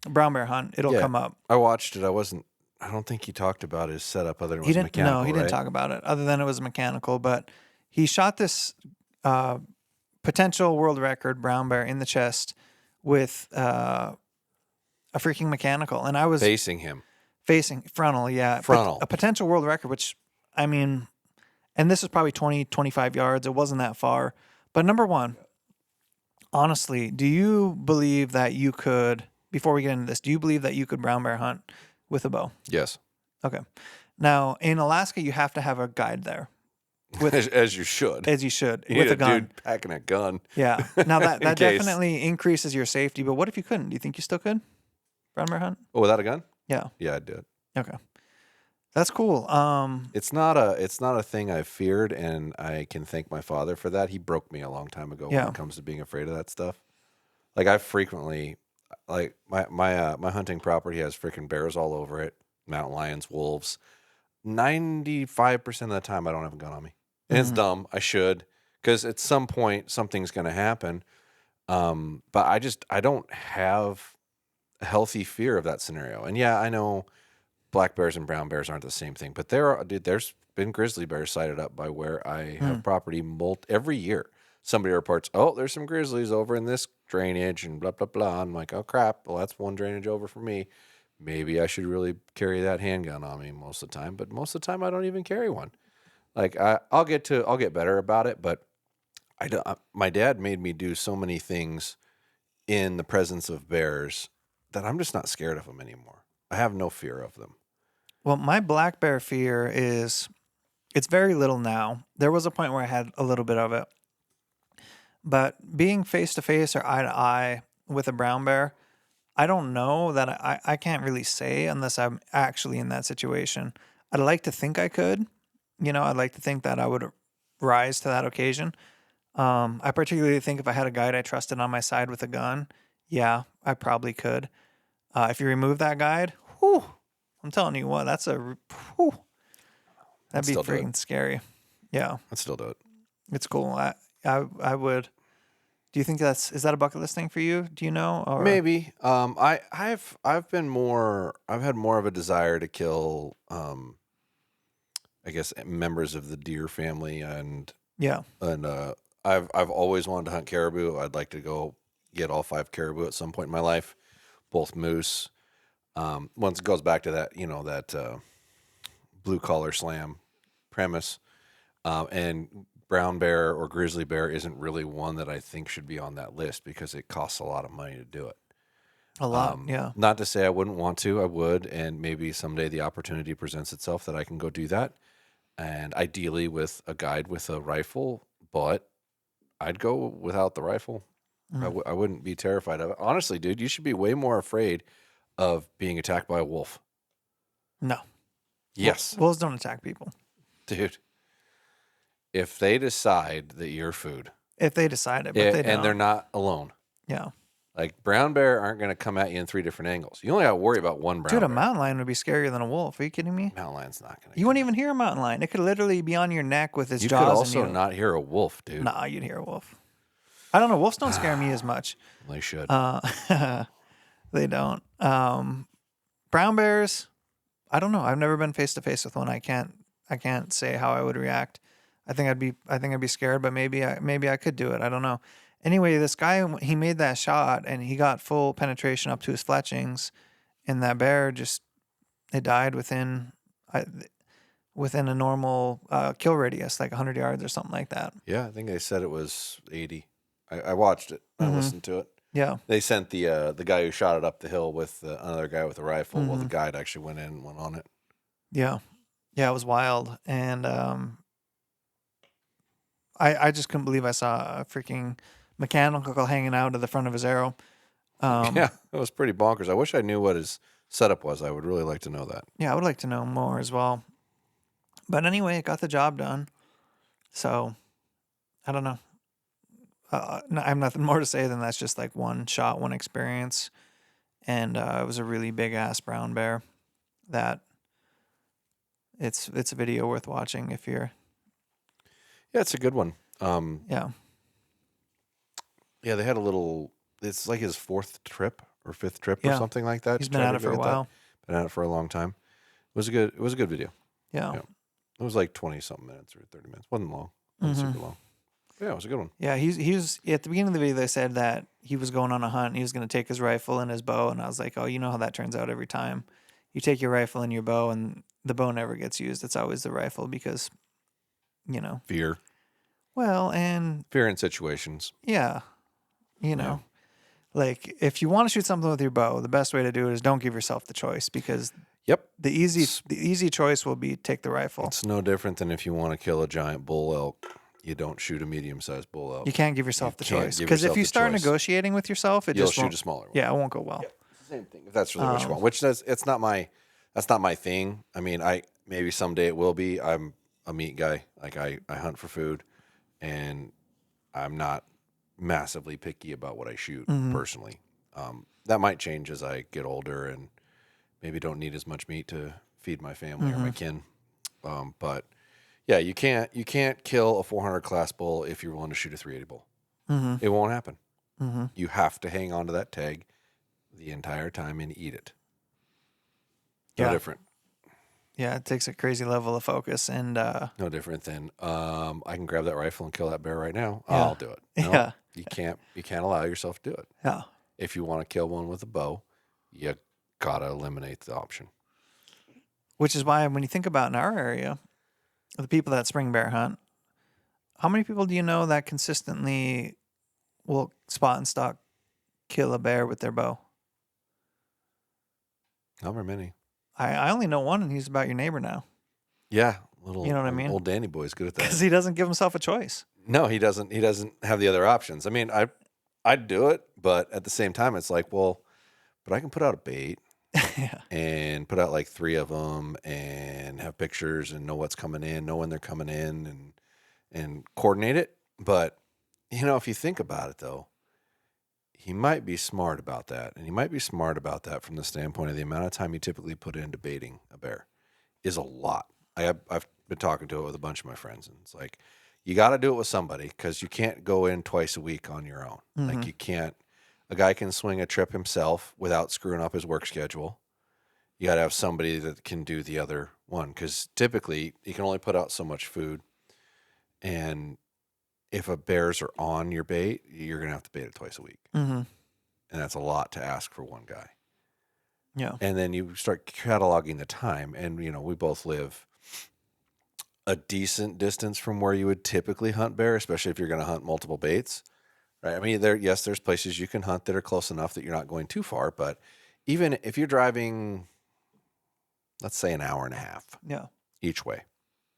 Speaker 2: brown bear hunt, it'll come up.
Speaker 1: I watched it. I don't think he talked about his setup other than it was mechanical.
Speaker 2: No, he didn't talk about it other than it was mechanical, but he shot this, potential world record brown bear in the chest with, a freaking mechanical. And I was
Speaker 1: facing him.
Speaker 2: Facing frontal. Yeah.
Speaker 1: Frontal.
Speaker 2: A potential world record, which I mean, and this is probably 20, 25 yards. It wasn't that far. But number one, honestly, do you believe that you could, before we get into this, do you believe that you could brown bear hunt with a bow?
Speaker 1: Yes.
Speaker 2: Okay. Now, in Alaska, you have to have a guide there.
Speaker 1: As you should.
Speaker 2: As you should.
Speaker 1: You
Speaker 2: with
Speaker 1: need
Speaker 2: a gun.
Speaker 1: dude packing a gun.
Speaker 2: Yeah. Now, that
Speaker 1: case.
Speaker 2: definitely increases your safety. But what if you couldn't? Do you think you still could brown bear hunt?
Speaker 1: Oh, without a gun?
Speaker 2: Yeah.
Speaker 1: Yeah, I'd do it.
Speaker 2: Okay. That's cool.
Speaker 1: It's not a thing I've feared, and I can thank my father for that. He broke me a long time ago when it comes to being afraid of that stuff. Like I frequently, like my hunting property has freaking bears all over it, mountain lions, wolves. 95% of the time, I don't have a gun on me, and it's dumb. I should, because at some point something's going to happen. But I don't have a healthy fear of that scenario. And yeah, I know black bears and brown bears aren't the same thing, but there's been grizzly bears sighted up by where I have property every year. Somebody reports, oh, there's some grizzlies over in this drainage and blah, blah, blah. I'm like, oh, crap. Well, that's one drainage over for me. Maybe I should really carry that handgun on me most of the time, but most of the time I don't even carry one. Like I'll get better about it, but I don't. My dad made me do so many things in the presence of bears that I'm just not scared of them anymore. I have no fear of them.
Speaker 2: Well, my black bear fear is, it's very little now. There was a point where I had a little bit of it. But being face to face or eye to eye with a brown bear, I don't know that I can't really say unless I'm actually in that situation. I'd like to think I could. I'd like to think that I would rise to that occasion. I particularly think if I had a guide I trusted on my side with a gun, yeah, I probably could. If you remove that guide, whew, I'm telling you what, that'd be freaking scary. Yeah,
Speaker 1: I'd still do it.
Speaker 2: it's cool. I would. Do you think is that a bucket list thing for you? Do you know? Or?
Speaker 1: Maybe. I've had more of a desire to kill, I guess, members of the deer family, and I've always wanted to hunt caribou. I'd like to go get all 5 caribou at some point in my life, both moose. Once it goes back to that, that blue collar slam premise, and brown bear or grizzly bear isn't really one that I think should be on that list because it costs a lot of money to do it.
Speaker 2: A lot, yeah.
Speaker 1: Not to say I wouldn't want to, I would, and maybe someday the opportunity presents itself that I can go do that, and ideally with a guide with a rifle, but I'd go without the rifle. I wouldn't be terrified of it. Honestly, dude, you should be way more afraid of being attacked by a wolf.
Speaker 2: No.
Speaker 1: Yes.
Speaker 2: Wolves don't attack people.
Speaker 1: Dude. If they decide that you're food.
Speaker 2: If they decide it, but they don't.
Speaker 1: And they're not alone.
Speaker 2: Yeah.
Speaker 1: Like, brown bear aren't going to come at you in 3 different angles. You only got to worry about one brown bear.
Speaker 2: Dude, a mountain lion would be scarier than a wolf. Are you kidding me?
Speaker 1: Mountain lion's not going to.
Speaker 2: You wouldn't even hear a mountain lion. It could literally be on your neck with its jaws.
Speaker 1: You could also not hear a wolf, dude.
Speaker 2: Nah, you'd hear a wolf. I don't know. Wolves don't scare me as much.
Speaker 1: They should.
Speaker 2: They don't. Brown bears, I don't know. I've never been face to face with one. I can't say how I would react. I think I'd be scared, but maybe I could do it. I don't know. Anyway, this guy, he made that shot and he got full penetration up to his fletchings, and that bear it died within a normal kill radius, like 100 yards or something like that.
Speaker 1: Yeah, I think they said it was 80. I watched it. I listened to it.
Speaker 2: Yeah.
Speaker 1: They sent the guy who shot it up the hill with another guy with a rifle. Well, the guide actually went in and went on it.
Speaker 2: Yeah. Yeah, it was wild. And I just couldn't believe I saw a freaking mechanical hanging out of the front of his arrow.
Speaker 1: Yeah, it was pretty bonkers. I wish I knew what his setup was. I would really like to know that.
Speaker 2: Yeah, I would like to know more as well. But anyway, it got the job done. So, I don't know. I have nothing more to say than that's just like one shot, one experience. And it was a really big ass brown bear that it's a video worth watching if you're.
Speaker 1: Yeah, it's a good one.
Speaker 2: Yeah.
Speaker 1: Yeah, they had it's like his 4th trip or 5th trip or something like that.
Speaker 2: He's been at it for a while.
Speaker 1: Been at it for a long time. It was a good video.
Speaker 2: Yeah.
Speaker 1: It was like 20 something minutes or 30 minutes. Wasn't long. Wasn't super long. But yeah, it was a good one.
Speaker 2: Yeah, he was at the beginning of the video. They said that he was going on a hunt. And he was going to take his rifle and his bow, and I was like, oh, you know how that turns out every time. You take your rifle and your bow, and the bow never gets used. It's always the rifle because,
Speaker 1: Fear.
Speaker 2: Well, and
Speaker 1: fear in situations.
Speaker 2: Yeah, like if you want to shoot something with your bow, the best way to do it is don't give yourself the choice because.
Speaker 1: Yep.
Speaker 2: The easy choice will be take the rifle.
Speaker 1: It's no different than if you want to kill a giant bull elk. You don't shoot a medium-sized bull elk.
Speaker 2: You can't give yourself the choice because if you start negotiating with yourself, you'll
Speaker 1: shoot a smaller one.
Speaker 2: Yeah, it won't go well.
Speaker 1: Yep. It's the same thing. If that's really what you want, which that's not my thing. I mean, maybe someday it will be. I'm a meat guy. Like I hunt for food, and I'm not massively picky about what I shoot personally. That might change as I get older and maybe don't need as much meat to feed my family or my kin. But yeah, you can't kill a 400 class bull if you're willing to shoot a 380 bull. It won't happen. You have to hang on to that tag the entire time and eat it. No different.
Speaker 2: Yeah, it takes a crazy level of focus and
Speaker 1: no different than I can grab that rifle and kill that bear right now.
Speaker 2: Yeah.
Speaker 1: I'll do it. No, you can't allow yourself to do it.
Speaker 2: Yeah.
Speaker 1: If you want to kill one with a bow, you gotta eliminate the option.
Speaker 2: Which is why when you think about in our area, the people that spring bear hunt, how many people do you know that consistently will spot and stalk kill a bear with their bow?
Speaker 1: Not very many.
Speaker 2: I only know one, and he's about your neighbor now.
Speaker 1: Yeah,
Speaker 2: You know what I mean?
Speaker 1: Old Danny boy's good at that.
Speaker 2: Because he doesn't give himself a choice.
Speaker 1: No, he doesn't. He doesn't have the other options. I mean, I'd do it, but at the same time, it's like, well, but I can put out a bait
Speaker 2: Yeah.
Speaker 1: and put out like 3 of them and have pictures and know what's coming in, know when they're coming in, and coordinate it. But if you think about it, though, he might be smart about that, and he might be smart about that from the standpoint of the amount of time you typically put into baiting a bear is a lot. I've been talking to it with a bunch of my friends, and it's like, you got to do it with somebody because you can't go in twice a week on your own. Like you can't. A guy can swing a trip himself without screwing up his work schedule. You got to have somebody that can do the other one because typically you can only put out so much food, and if a bears are on your bait, you're gonna have to bait it twice a week, and that's a lot to ask for one guy.
Speaker 2: Yeah.
Speaker 1: And then you start cataloging the time, and we both live a decent distance from where you would typically hunt bear, especially if you're going to hunt multiple baits, right? I mean, there's places you can hunt that are close enough that you're not going too far, but even if you're driving, let's say an hour and a half each way,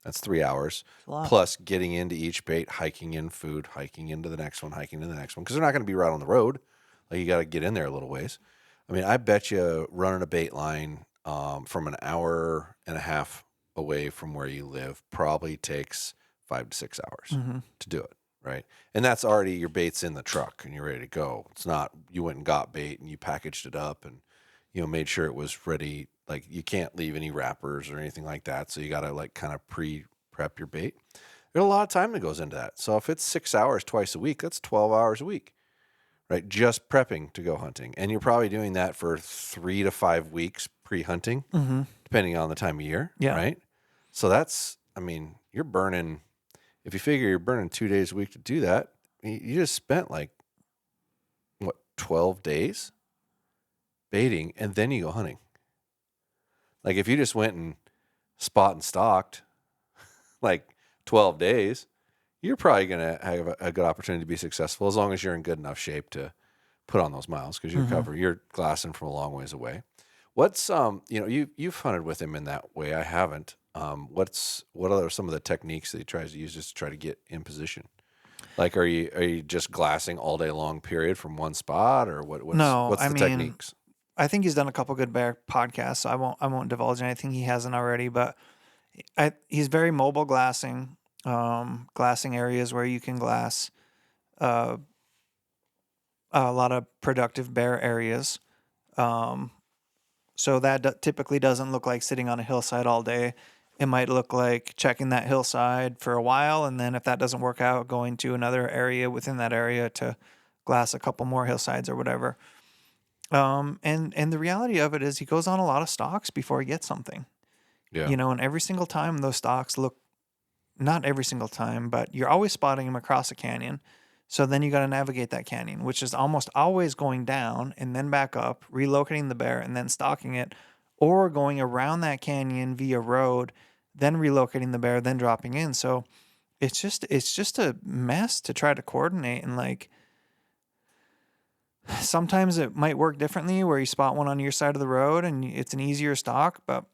Speaker 1: that's 3 hours, plus getting into each bait, hiking in food, hiking into the next one, hiking to the next one, because they're not going to be right on the road. Like, you got to get in there a little ways. I mean, I bet you running a bait line from an hour and a half away from where you live probably takes 5 to 6 hours to do it, right? And that's already your bait's in the truck and you're ready to go. It's not you went and got bait and you packaged it up and made sure it was ready. Like, you can't leave any wrappers or anything like that, so you got to like kind of pre-prep your bait. There's a lot of time that goes into that. So if it's 6 hours twice a week, that's 12 hours a week, right? Just prepping to go hunting. And you're probably doing that for 3 to 5 weeks pre-hunting, depending on the time of year, right? So that's, I mean, you're burning, if you figure you're burning 2 days a week to do that, you just spent like, 12 days baiting, and then you go hunting. Like, if you just went and spot and stalked like 12 days, you're probably going to have a good opportunity to be successful as long as you're in good enough shape to put on those miles because you're glassing from a long ways away. What's you've hunted with him in that way. I haven't. What are some of the techniques that he tries to use just to try to get in position? Like, are you just glassing all day long period from one spot, or what's the techniques?
Speaker 2: I think he's done a couple good bear podcasts, so I won't divulge anything he hasn't already, but he's very mobile glassing, glassing areas where you can glass a lot of productive bear areas. So that typically doesn't look like sitting on a hillside all day. It might look like checking that hillside for a while, and then if that doesn't work out, going to another area within that area to glass a couple more hillsides or whatever. And the reality of it is he goes on a lot of stalks before he gets something.
Speaker 1: Yeah.
Speaker 2: And every single time those stalks look, not every single time, but you're always spotting him across a canyon. So then you got to navigate that canyon, which is almost always going down and then back up, relocating the bear and then stalking it, or going around that canyon via road, then relocating the bear, then dropping in. So it's just a mess to try to coordinate. And like, sometimes it might work differently where you spot one on your side of the road and it's an easier stalk, but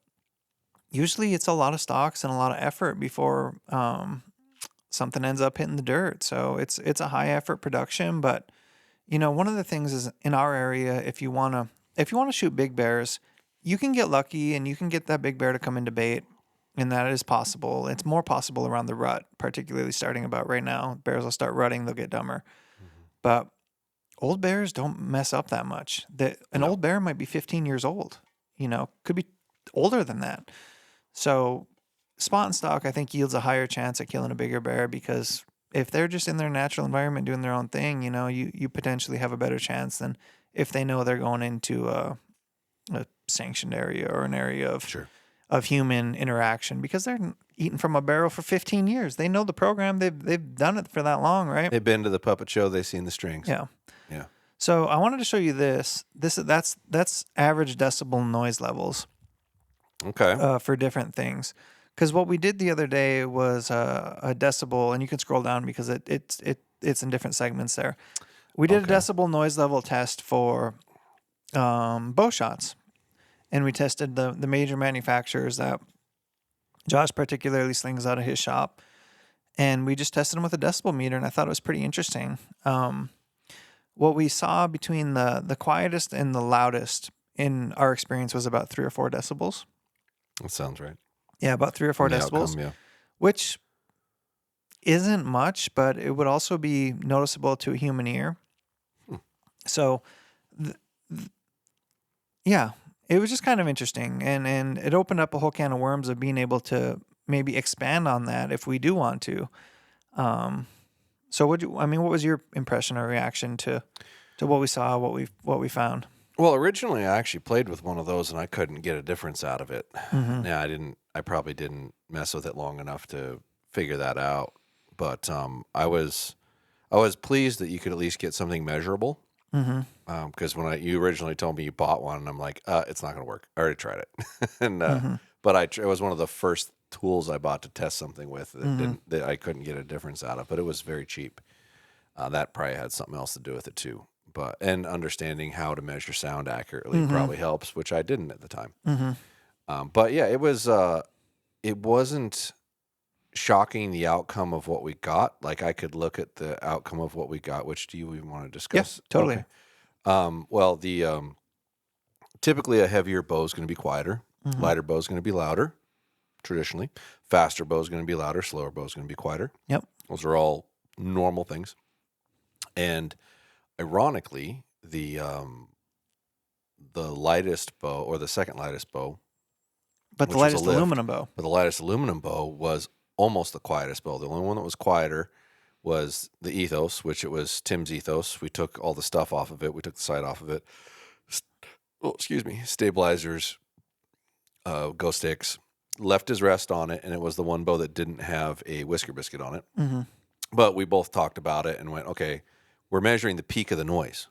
Speaker 2: usually it's a lot of stalks and a lot of effort before something ends up hitting the dirt. So it's a high effort production. But one of the things is in our area, if you want to shoot big bears, you can get lucky and you can get that big bear to come into bait, and that is possible. It's more possible around the rut, particularly starting about right now. Bears will start rutting, they'll get dumber. But old bears don't mess up that much. An old bear might be 15 years old, could be older than that. So spot and stalk, I think, yields a higher chance at killing a bigger bear because if they're just in their natural environment doing their own thing, you potentially have a better chance than if they know they're going into a sanctioned area or an area of human interaction because they're eating from a barrel for 15 years. They know the program. They've done it for that long, right?
Speaker 1: They've been to the puppet show. They've seen the strings.
Speaker 2: Yeah.
Speaker 1: Yeah.
Speaker 2: So I wanted to show you this. That's average decibel noise levels.
Speaker 1: Okay.
Speaker 2: For different things. Because what we did the other day was a decibel, and you can scroll down because it's in different segments there. We did a decibel noise level test for bow shots. and we tested the major manufacturers that Josh particularly slings out of his shop, and we just tested them with a decibel meter, and I thought it was pretty interesting. What we saw between the quietest and the loudest in our experience was about 3 or 4 decibels.
Speaker 1: That sounds right.
Speaker 2: Yeah, about 3 or 4 decibels,
Speaker 1: outcome, yeah.
Speaker 2: which isn't much, but it would also be noticeable to a human ear. So, yeah, it was just kind of interesting, and it opened up a whole can of worms of being able to maybe expand on that if we do want to. So what was your impression or reaction to what we saw, what we found?
Speaker 1: Well, originally I actually played with one of those and I couldn't get a difference out of it.
Speaker 2: Mm-hmm.
Speaker 1: Now I probably didn't mess with it long enough to figure that out. But I was pleased that you could at least get something measurable.
Speaker 2: Mm-hmm.
Speaker 1: Because when you originally told me you bought one, I'm like, it's not going to work. I already tried it. And
Speaker 2: Mm-hmm.
Speaker 1: but it was one of the first tools I bought to test something with
Speaker 2: Mm-hmm.
Speaker 1: that I couldn't get a difference out of. But it was very cheap. That probably had something else to do with it too. And understanding how to measure sound accurately
Speaker 2: Mm-hmm.
Speaker 1: probably helps, which I didn't at the time.
Speaker 2: Mm-hmm.
Speaker 1: But yeah, it wasn't shocking the outcome of what we got. Like I could look at the outcome of what we got. Which do you even want to discuss?
Speaker 2: Yeah, totally.
Speaker 1: Okay. Well, typically a heavier bow is going to be quieter.
Speaker 2: Mm-hmm.
Speaker 1: Lighter bow is going to be louder. Traditionally, faster bow is going to be louder. Slower bow is going to be quieter.
Speaker 2: Yep.
Speaker 1: Those are all normal things. And ironically, the lightest bow, or the second lightest bow,
Speaker 2: But the
Speaker 1: which was a
Speaker 2: lightest
Speaker 1: lift,
Speaker 2: aluminum bow.
Speaker 1: but the lightest aluminum bow was almost the quietest bow. The only one that was quieter was the Ethos, which it was Tim's Ethos. We took all the stuff off of it. We took the sight off of it. Stabilizers, go sticks. Left his rest on it, and it was the one bow that didn't have a whisker biscuit on it.
Speaker 2: Mm-hmm.
Speaker 1: But we both talked about it and went, okay, we're measuring the peak of the noise.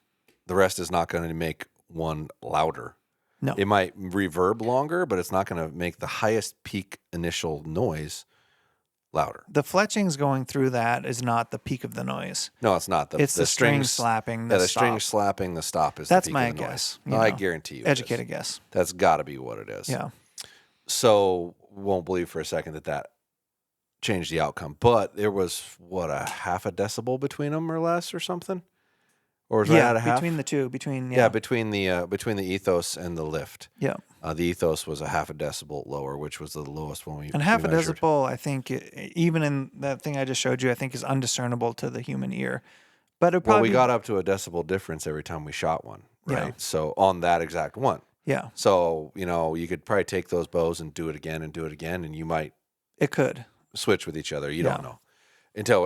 Speaker 1: The rest is not going to make one louder.
Speaker 2: No.
Speaker 1: It might reverb longer, but it's not going to make the highest peak initial noise louder.
Speaker 2: The fletchings going through that is not the peak of the noise.
Speaker 1: No, it's not.
Speaker 2: It's the string slapping.
Speaker 1: The string slapping the stop is
Speaker 2: That's
Speaker 1: the peak
Speaker 2: my
Speaker 1: of the
Speaker 2: guess.
Speaker 1: noise. I guarantee you.
Speaker 2: Educated guess.
Speaker 1: That's got to be what it is.
Speaker 2: Yeah.
Speaker 1: So won't believe for a second that changed the outcome. But there was, a half a decibel between them or less or something? Or was that a half?
Speaker 2: Between the two. Between
Speaker 1: between the Ethos and the lift.
Speaker 2: Yeah.
Speaker 1: The Ethos was a half a decibel lower, which was the lowest one
Speaker 2: And half a
Speaker 1: measured.
Speaker 2: decibel, I think, even in that thing I just showed you, I think is undiscernible to the human ear. But it probably
Speaker 1: we got up to a decibel difference every time we shot one, right?
Speaker 2: Yeah.
Speaker 1: So on that exact one.
Speaker 2: Yeah.
Speaker 1: So, you could probably take those bows and do it again, and you might
Speaker 2: It could
Speaker 1: switch with each other. You don't know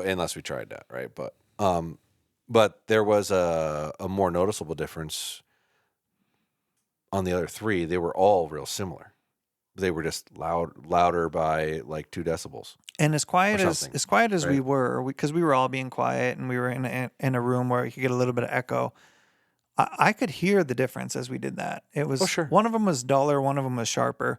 Speaker 1: unless we tried that, right? But there was a more noticeable difference on the other three. They were all real similar. They were just louder by like 2 decibels.
Speaker 2: And as quiet as we
Speaker 1: right?
Speaker 2: were, because we were all being quiet and we were in a room where you could get a little bit of echo. I could hear the difference as we did that. It was one of them was duller, one of them was sharper.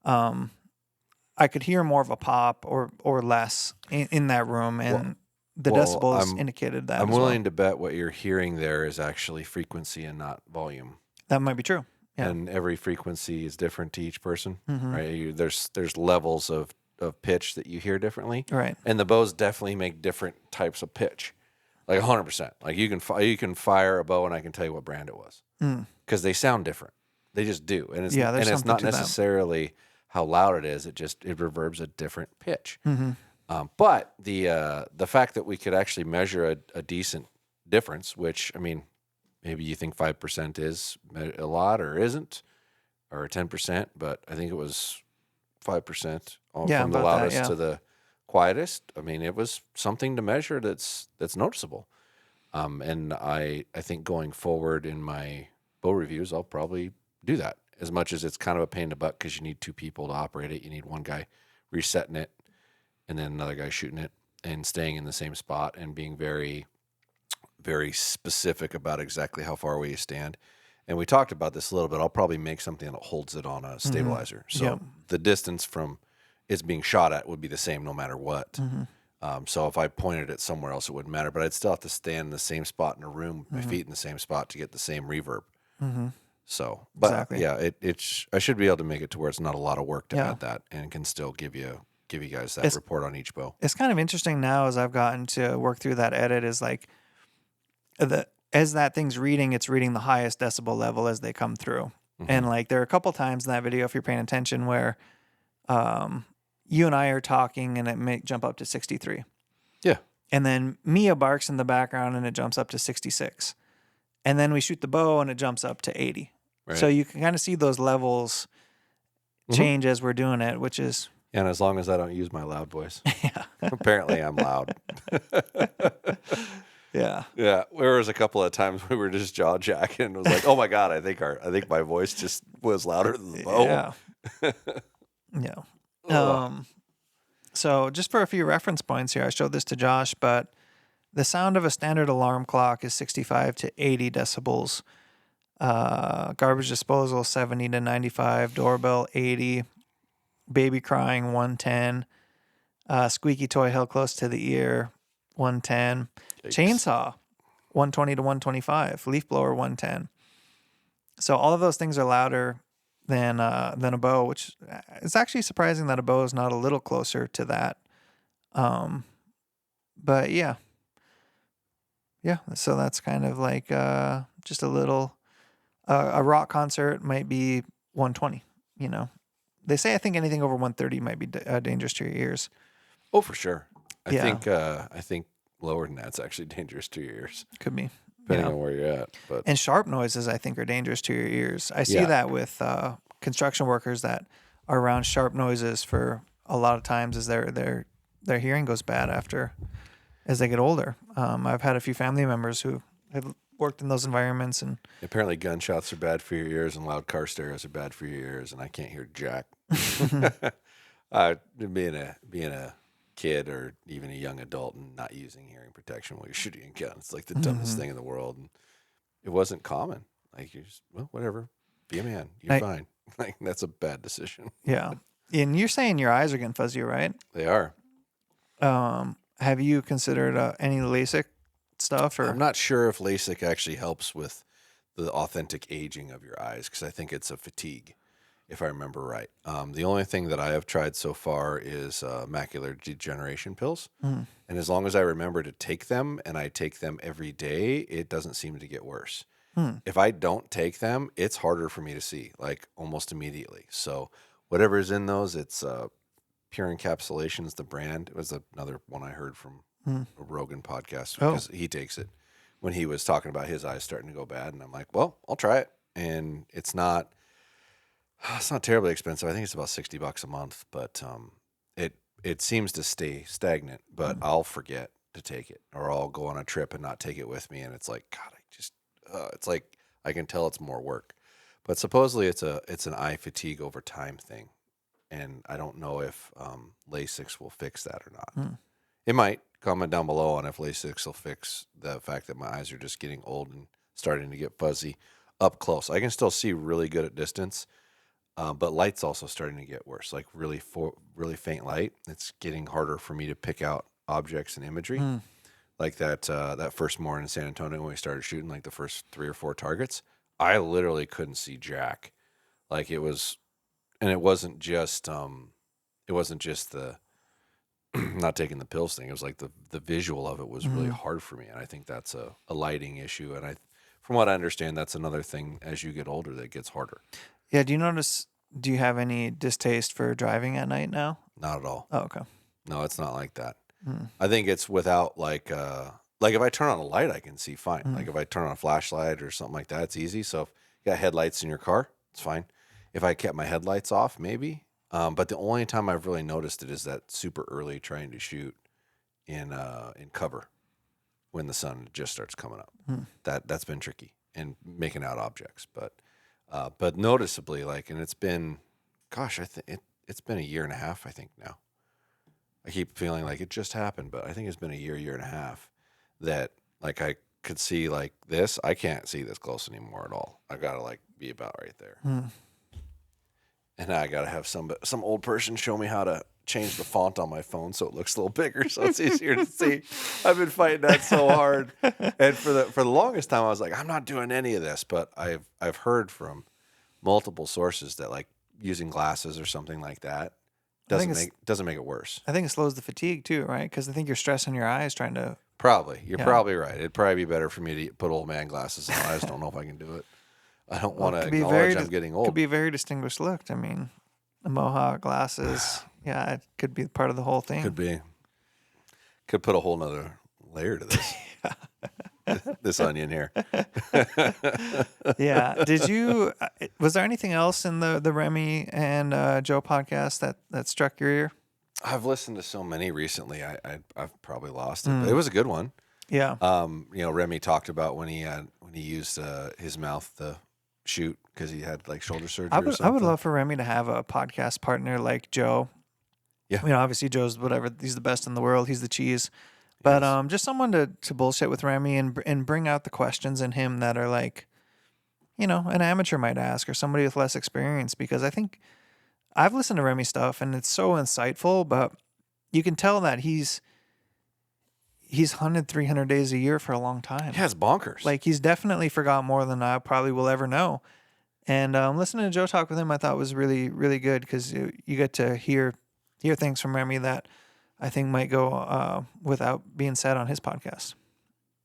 Speaker 2: I could hear more of a pop or less in that room, and the decibels indicated that.
Speaker 1: I'm willing to bet what you're hearing there is actually frequency and not volume.
Speaker 2: That might be true. Yeah.
Speaker 1: And every frequency is different to each person,
Speaker 2: Mm-hmm.
Speaker 1: right? There's levels of pitch that you hear differently,
Speaker 2: Right.
Speaker 1: and the bows definitely make different types of pitch. Like 100%. Like you can fire a bow and I can tell you what brand it was because they sound different. They just do, and it's not necessarily how loud it is. It reverbs a different pitch.
Speaker 2: Mm-hmm.
Speaker 1: But the fact that we could actually measure a decent difference, which maybe you think 5% is a lot or isn't, or 10%, but I think it was 5% from the loudest to the quietest. It was something to measure that's noticeable. And I think going forward in my bow reviews, I'll probably do that. As much as it's kind of a pain in the butt because you need 2 people to operate it. You need one guy resetting it and then another guy shooting it and staying in the same spot and being very, very specific about exactly how far away you stand. And we talked about this a little bit. I'll probably make something that holds it on a stabilizer. Mm-hmm. So the distance from it's being shot at would be the same no matter what. Mm-hmm. So if I pointed it somewhere else, it wouldn't matter. But I'd still have to stand in the same spot in a room, my feet in the same spot to get the same reverb.
Speaker 2: Mm-hmm.
Speaker 1: So, but
Speaker 2: Exactly.
Speaker 1: yeah, I should be able to make it to where it's not a lot of work to
Speaker 2: Yeah.
Speaker 1: add that, and can still give you guys that report on each bow.
Speaker 2: It's kind of interesting now as I've gotten to work through that edit is like as that thing's reading, it's reading the highest decibel level as they come through. And like there are a couple times in that video, if you're paying attention, where you and I are talking and it may jump up to 63.
Speaker 1: Yeah.
Speaker 2: And then Mia barks in the background and it jumps up to 66. And then we shoot the bow and it jumps up to 80.
Speaker 1: Right.
Speaker 2: So you can kind of see those levels change as we're doing it, which is...
Speaker 1: And as long as I don't use my loud voice.
Speaker 2: Yeah.
Speaker 1: Apparently I'm loud.
Speaker 2: Yeah.
Speaker 1: Yeah. There was a couple of times we were just jaw jacking and it was like, oh my God, I think my voice just was louder than the bow.
Speaker 2: Yeah. Yeah. So just for a few reference points here, I showed this to Josh, but the sound of a standard alarm clock is 65 to 80 decibels. Garbage disposal, 70 to 95. Doorbell, 80. Baby crying, 110. Squeaky toy held close to the ear, 110.
Speaker 1: Yikes.
Speaker 2: Chainsaw, 120 to 125. Leaf blower, 110. So all of those things are louder than a bow, which is actually surprising that a bow is not a little closer to that. But yeah. Yeah, so that's kind of like just a little... a rock concert might be 120, you know. They say I think anything over 130 might be dangerous to your ears.
Speaker 1: Oh, for sure. I
Speaker 2: Yeah.
Speaker 1: think lower than that's actually dangerous to your ears,
Speaker 2: Could be.
Speaker 1: depending on where you're at. But
Speaker 2: And sharp noises, I think, are dangerous to your ears. I see that with construction workers that are around sharp noises for a lot of times as their hearing goes bad as they get older. I've had a few family members who have worked in those environments, and
Speaker 1: apparently gunshots are bad for your ears and loud car stereos are bad for your ears, and I can't hear jack. Being a kid or even a young adult and not using hearing protection while you're shooting a gun, it's like the dumbest thing in the world. And it wasn't common. Like, you just, well, whatever, be a man, you're fine. Like, that's a bad decision.
Speaker 2: Yeah. And you're saying your eyes are getting fuzzier, right?
Speaker 1: They are.
Speaker 2: Have you considered any LASIK stuff? Or
Speaker 1: I'm not sure if LASIK actually helps with the authentic aging of your eyes, because I think it's a fatigue, if I remember right. The only thing that I have tried so far is macular degeneration pills. And as long as I remember to take them, and I take them every day, it doesn't seem to get worse. If I don't take them, it's harder for me to see, like almost immediately. So whatever's in those, it's Pure Encapsulations, the brand. It was another one I heard from a Rogan podcast, because he takes it when he was talking about his eyes starting to go bad. And I'm like, well, I'll try it. And it's not terribly expensive. I think it's about $60 a month, but it seems to stay stagnant, but I'll forget to take it, or I'll go on a trip and not take it with me. And it's like, God, it's like, I can tell it's more work, but supposedly it's an eye fatigue over time thing. And I don't know if LASIK will fix that or not. It might. Comment down below on if LASIK will fix the fact that my eyes are just getting old and starting to get fuzzy up close. I can still see really good at distance, but light's also starting to get worse. Like really faint light. It's getting harder for me to pick out objects and imagery. Like that first morning in San Antonio when we started shooting, like the first 3 or 4 targets, I literally couldn't see jack. Like it was, and it wasn't just the not taking the pills thing. It was like the visual of it was really hard for me, and I think that's a lighting issue. And from what I understand, that's another thing as you get older that gets harder.
Speaker 2: Yeah. Do you have any distaste for driving at night now?
Speaker 1: Not at all.
Speaker 2: Oh, okay.
Speaker 1: No, it's not like that. I think it's without like if I turn on a light, I can see fine. Like if I turn on a flashlight or something like that, it's easy. So if you got headlights in your car, it's fine. If I kept my headlights off, maybe. But the only time I've really noticed it is that super early trying to shoot in cover when the sun just starts coming up. That's been tricky, and making out objects. But noticeably, like, and it's been, gosh, I think it's been a year and a half, I think now. I keep feeling like it just happened, but I think it's been a year and a half that, like, I could see like this. I can't see this close anymore at all. I gotta like be about right there. And I gotta have some old person show me how to change the font on my phone so it looks a little bigger, so it's easier to see. I've been fighting that so hard, and for the longest time, I was like, I'm not doing any of this. But I've heard from multiple sources that like using glasses or something like that doesn't make it worse.
Speaker 2: I think it slows the fatigue too, right? Because I think you're stressing your eyes trying to.
Speaker 1: Probably, you're probably right. It'd probably be better for me to put old man glasses on. I just don't know if I can do it. I don't want to acknowledge I'm getting old.
Speaker 2: Could be a very distinguished look. I mean, the mohawk, glasses. Yeah, it could be part of the whole thing.
Speaker 1: Could be. Could put a whole nother layer to this. This onion here.
Speaker 2: Yeah. Was there anything else in the Remi and Joe podcast that struck your ear?
Speaker 1: I've listened to so many recently. I've probably lost it. But it was a good one.
Speaker 2: Yeah.
Speaker 1: Remi talked about when he used his mouth to shoot because he had like shoulder surgery. or something.
Speaker 2: I would love for Remi to have a podcast partner like Joe.
Speaker 1: Yeah.
Speaker 2: Obviously Joe's whatever. He's the best in the world. He's the cheese. But just someone to bullshit with Remi and bring out the questions in him that are like, an amateur might ask or somebody with less experience. Because I think I've listened to Remi stuff and it's so insightful, but you can tell that he's hunted 300 days a year for a long time.
Speaker 1: Yeah, it's bonkers.
Speaker 2: Like he's definitely forgot more than I probably will ever know. And listening to Joe talk with him, I thought was really, really good because you get to hear things from Remi that I think might go without being said on his podcast.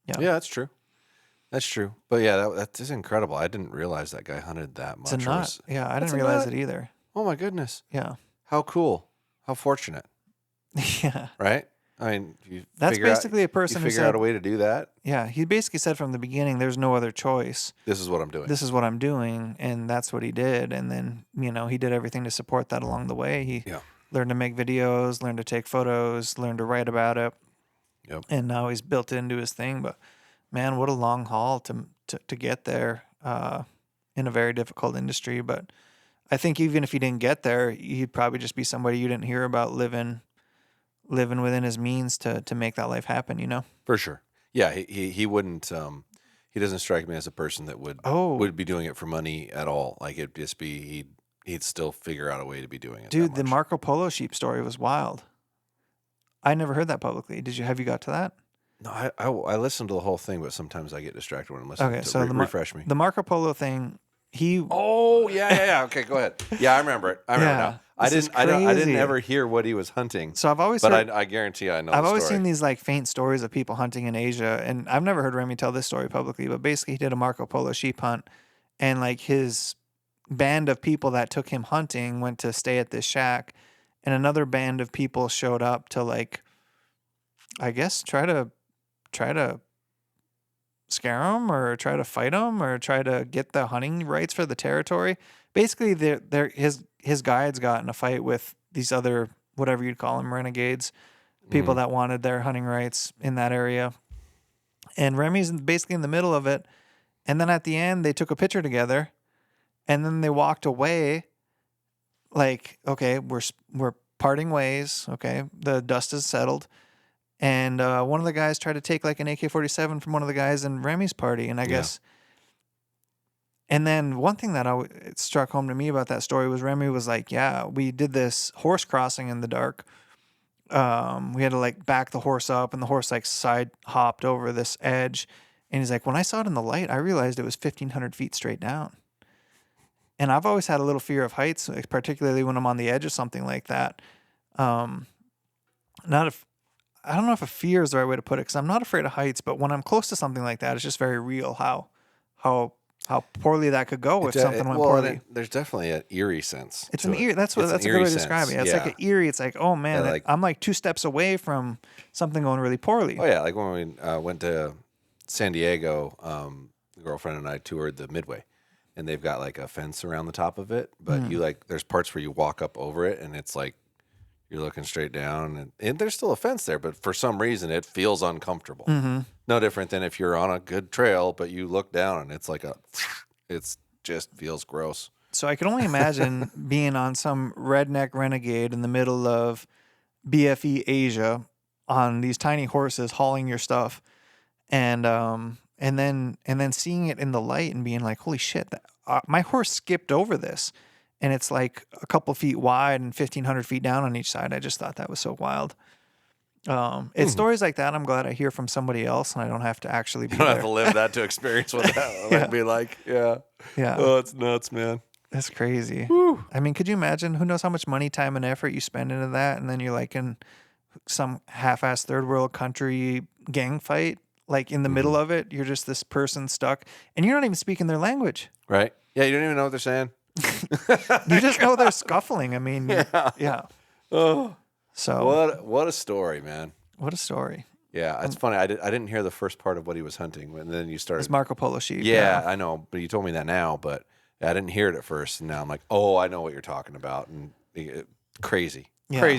Speaker 1: Yeah, that's true. That's true. But yeah, that is incredible. I didn't realize that guy hunted that much.
Speaker 2: It's a nut. I didn't realize it either.
Speaker 1: Oh my goodness.
Speaker 2: Yeah.
Speaker 1: How cool. How fortunate.
Speaker 2: Yeah.
Speaker 1: Right? I mean,
Speaker 2: that's basically a person
Speaker 1: who figure out a way to do that.
Speaker 2: Yeah, he basically said from the beginning, "There's no other choice.
Speaker 1: This is what I'm doing.
Speaker 2: This is what I'm doing," and that's what he did. And then he did everything to support that along the way. He learned to make videos, learned to take photos, learned to write about it.
Speaker 1: Yep.
Speaker 2: And now he's built it into his thing. But man, what a long haul to get there in a very difficult industry. But I think even if he didn't get there, he'd probably just be somebody you didn't hear about living within his means to make that life happen,
Speaker 1: For sure. Yeah, he wouldn't he doesn't strike me as a person that would be doing it for money at all. Like it'd just be he'd still figure out a way to be doing it.
Speaker 2: Dude, the Marco Polo sheep story was wild. I never heard that publicly. Have you got to that?
Speaker 1: No, I listened to the whole thing, but sometimes I get distracted when I'm listening.
Speaker 2: Okay, so
Speaker 1: refresh me.
Speaker 2: The Marco Polo thing,
Speaker 1: Oh yeah. Okay, go ahead. Yeah, I remember it. I remember now. I didn't ever hear what he was hunting.
Speaker 2: So I've always
Speaker 1: I guarantee I know.
Speaker 2: I've always seen these like faint stories of people hunting in Asia, and I've never heard Remi tell this story publicly. But basically, he did a Marco Polo sheep hunt, and like his band of people that took him hunting went to stay at this shack, and another band of people showed up to like, I guess try to scare him or try to fight him or try to get the hunting rights for the territory. Basically, his guides got in a fight with these other, whatever you'd call them, renegades, people that wanted their hunting rights in that area. And Remi's basically in the middle of it. And then at the end, they took a picture together, and then they walked away. Like, okay, we're parting ways. Okay, the dust has settled. And one of the guys tried to take like an AK-47 from one of the guys in Remi's party. And I guess, and then one thing that it struck home to me about that story was Remi was like, yeah, we did this horse crossing in the dark. We had to like back the horse up, and the horse like side hopped over this edge. And he's like, when I saw it in the light, I realized it was 1,500 feet straight down. And I've always had a little fear of heights, particularly when I'm on the edge of something like that. I don't know if a fear is the right way to put it, because I'm not afraid of heights, but when I'm close to something like that, it's just very real how poorly that could go if something went poorly.
Speaker 1: There's definitely an eerie sense.
Speaker 2: It's an eerie. That's a good way to describe it. It's like an eerie. It's like, oh man, I'm like 2 steps away from something going really poorly.
Speaker 1: Oh yeah, like when we went to San Diego, the girlfriend and I toured the Midway, and they've got like a fence around the top of it, but there's parts where you walk up over it, and it's like you're looking straight down, and there's still a fence there, but for some reason it feels uncomfortable. No different than if you're on a good trail, but you look down and it's like it just feels gross.
Speaker 2: So I can only imagine being on some redneck renegade in the middle of BFE Asia on these tiny horses hauling your stuff, and then seeing it in the light and being like, holy shit, my horse skipped over this. and it's like a couple feet wide and 1,500 feet down on each side. I just thought that was so wild. It's stories like that I'm glad I hear from somebody else, and I don't have to actually be
Speaker 1: You don't
Speaker 2: there.
Speaker 1: have to live that to experience what that would be like. Yeah.
Speaker 2: Yeah.
Speaker 1: Oh, it's nuts, man.
Speaker 2: That's crazy.
Speaker 1: Whew.
Speaker 2: I mean, could you imagine? Who knows how much money, time, and effort you spend into that, and then you're like in some half-ass third world country gang fight, like in the middle of it. You're just this person stuck, and you're not even speaking their language.
Speaker 1: Right? Yeah, you don't even know what they're saying.
Speaker 2: You just know they're scuffling. I mean, yeah.
Speaker 1: Oh,
Speaker 2: So
Speaker 1: what a story, man.
Speaker 2: what a story.
Speaker 1: Yeah, it's funny. I didn't hear the first part of what he was hunting, and then you started.
Speaker 2: It's Marco Polo sheep.
Speaker 1: Yeah, I know, but you told me that now, but I didn't hear it at first, and now I'm like, oh, I know what you're talking about, and crazy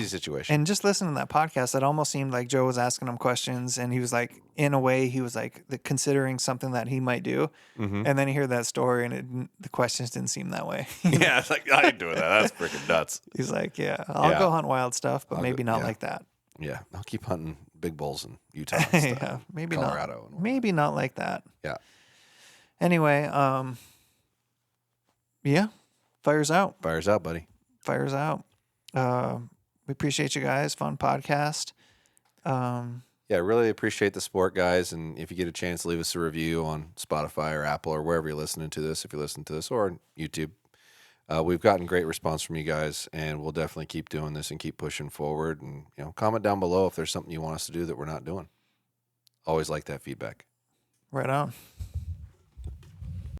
Speaker 1: situation.
Speaker 2: And just listening to that podcast, it almost seemed like Joe was asking him questions, and he was like, in a way, he was like considering something that he might do. And then you hear that story, and the questions didn't seem that way.
Speaker 1: Yeah, it's like I ain't doing that. That's freaking nuts.
Speaker 2: He's like, I'll go hunt wild stuff, but maybe not
Speaker 1: yeah.
Speaker 2: like that.
Speaker 1: Yeah, I'll keep hunting big bulls in Utah, and stuff,
Speaker 2: Yeah, maybe
Speaker 1: Colorado,
Speaker 2: not. Maybe not like that.
Speaker 1: Yeah.
Speaker 2: Anyway, yeah, fires out.
Speaker 1: Fires out, buddy.
Speaker 2: Fires out. We appreciate you guys. Fun podcast.
Speaker 1: Yeah, I really appreciate the support, guys. And if you get a chance, leave us a review on Spotify or Apple or wherever you're listening to this, if you listen to this, or on YouTube. We've gotten great response from you guys, and we'll definitely keep doing this and keep pushing forward. And comment down below if there's something you want us to do that we're not doing. Always like that feedback.
Speaker 2: Right on.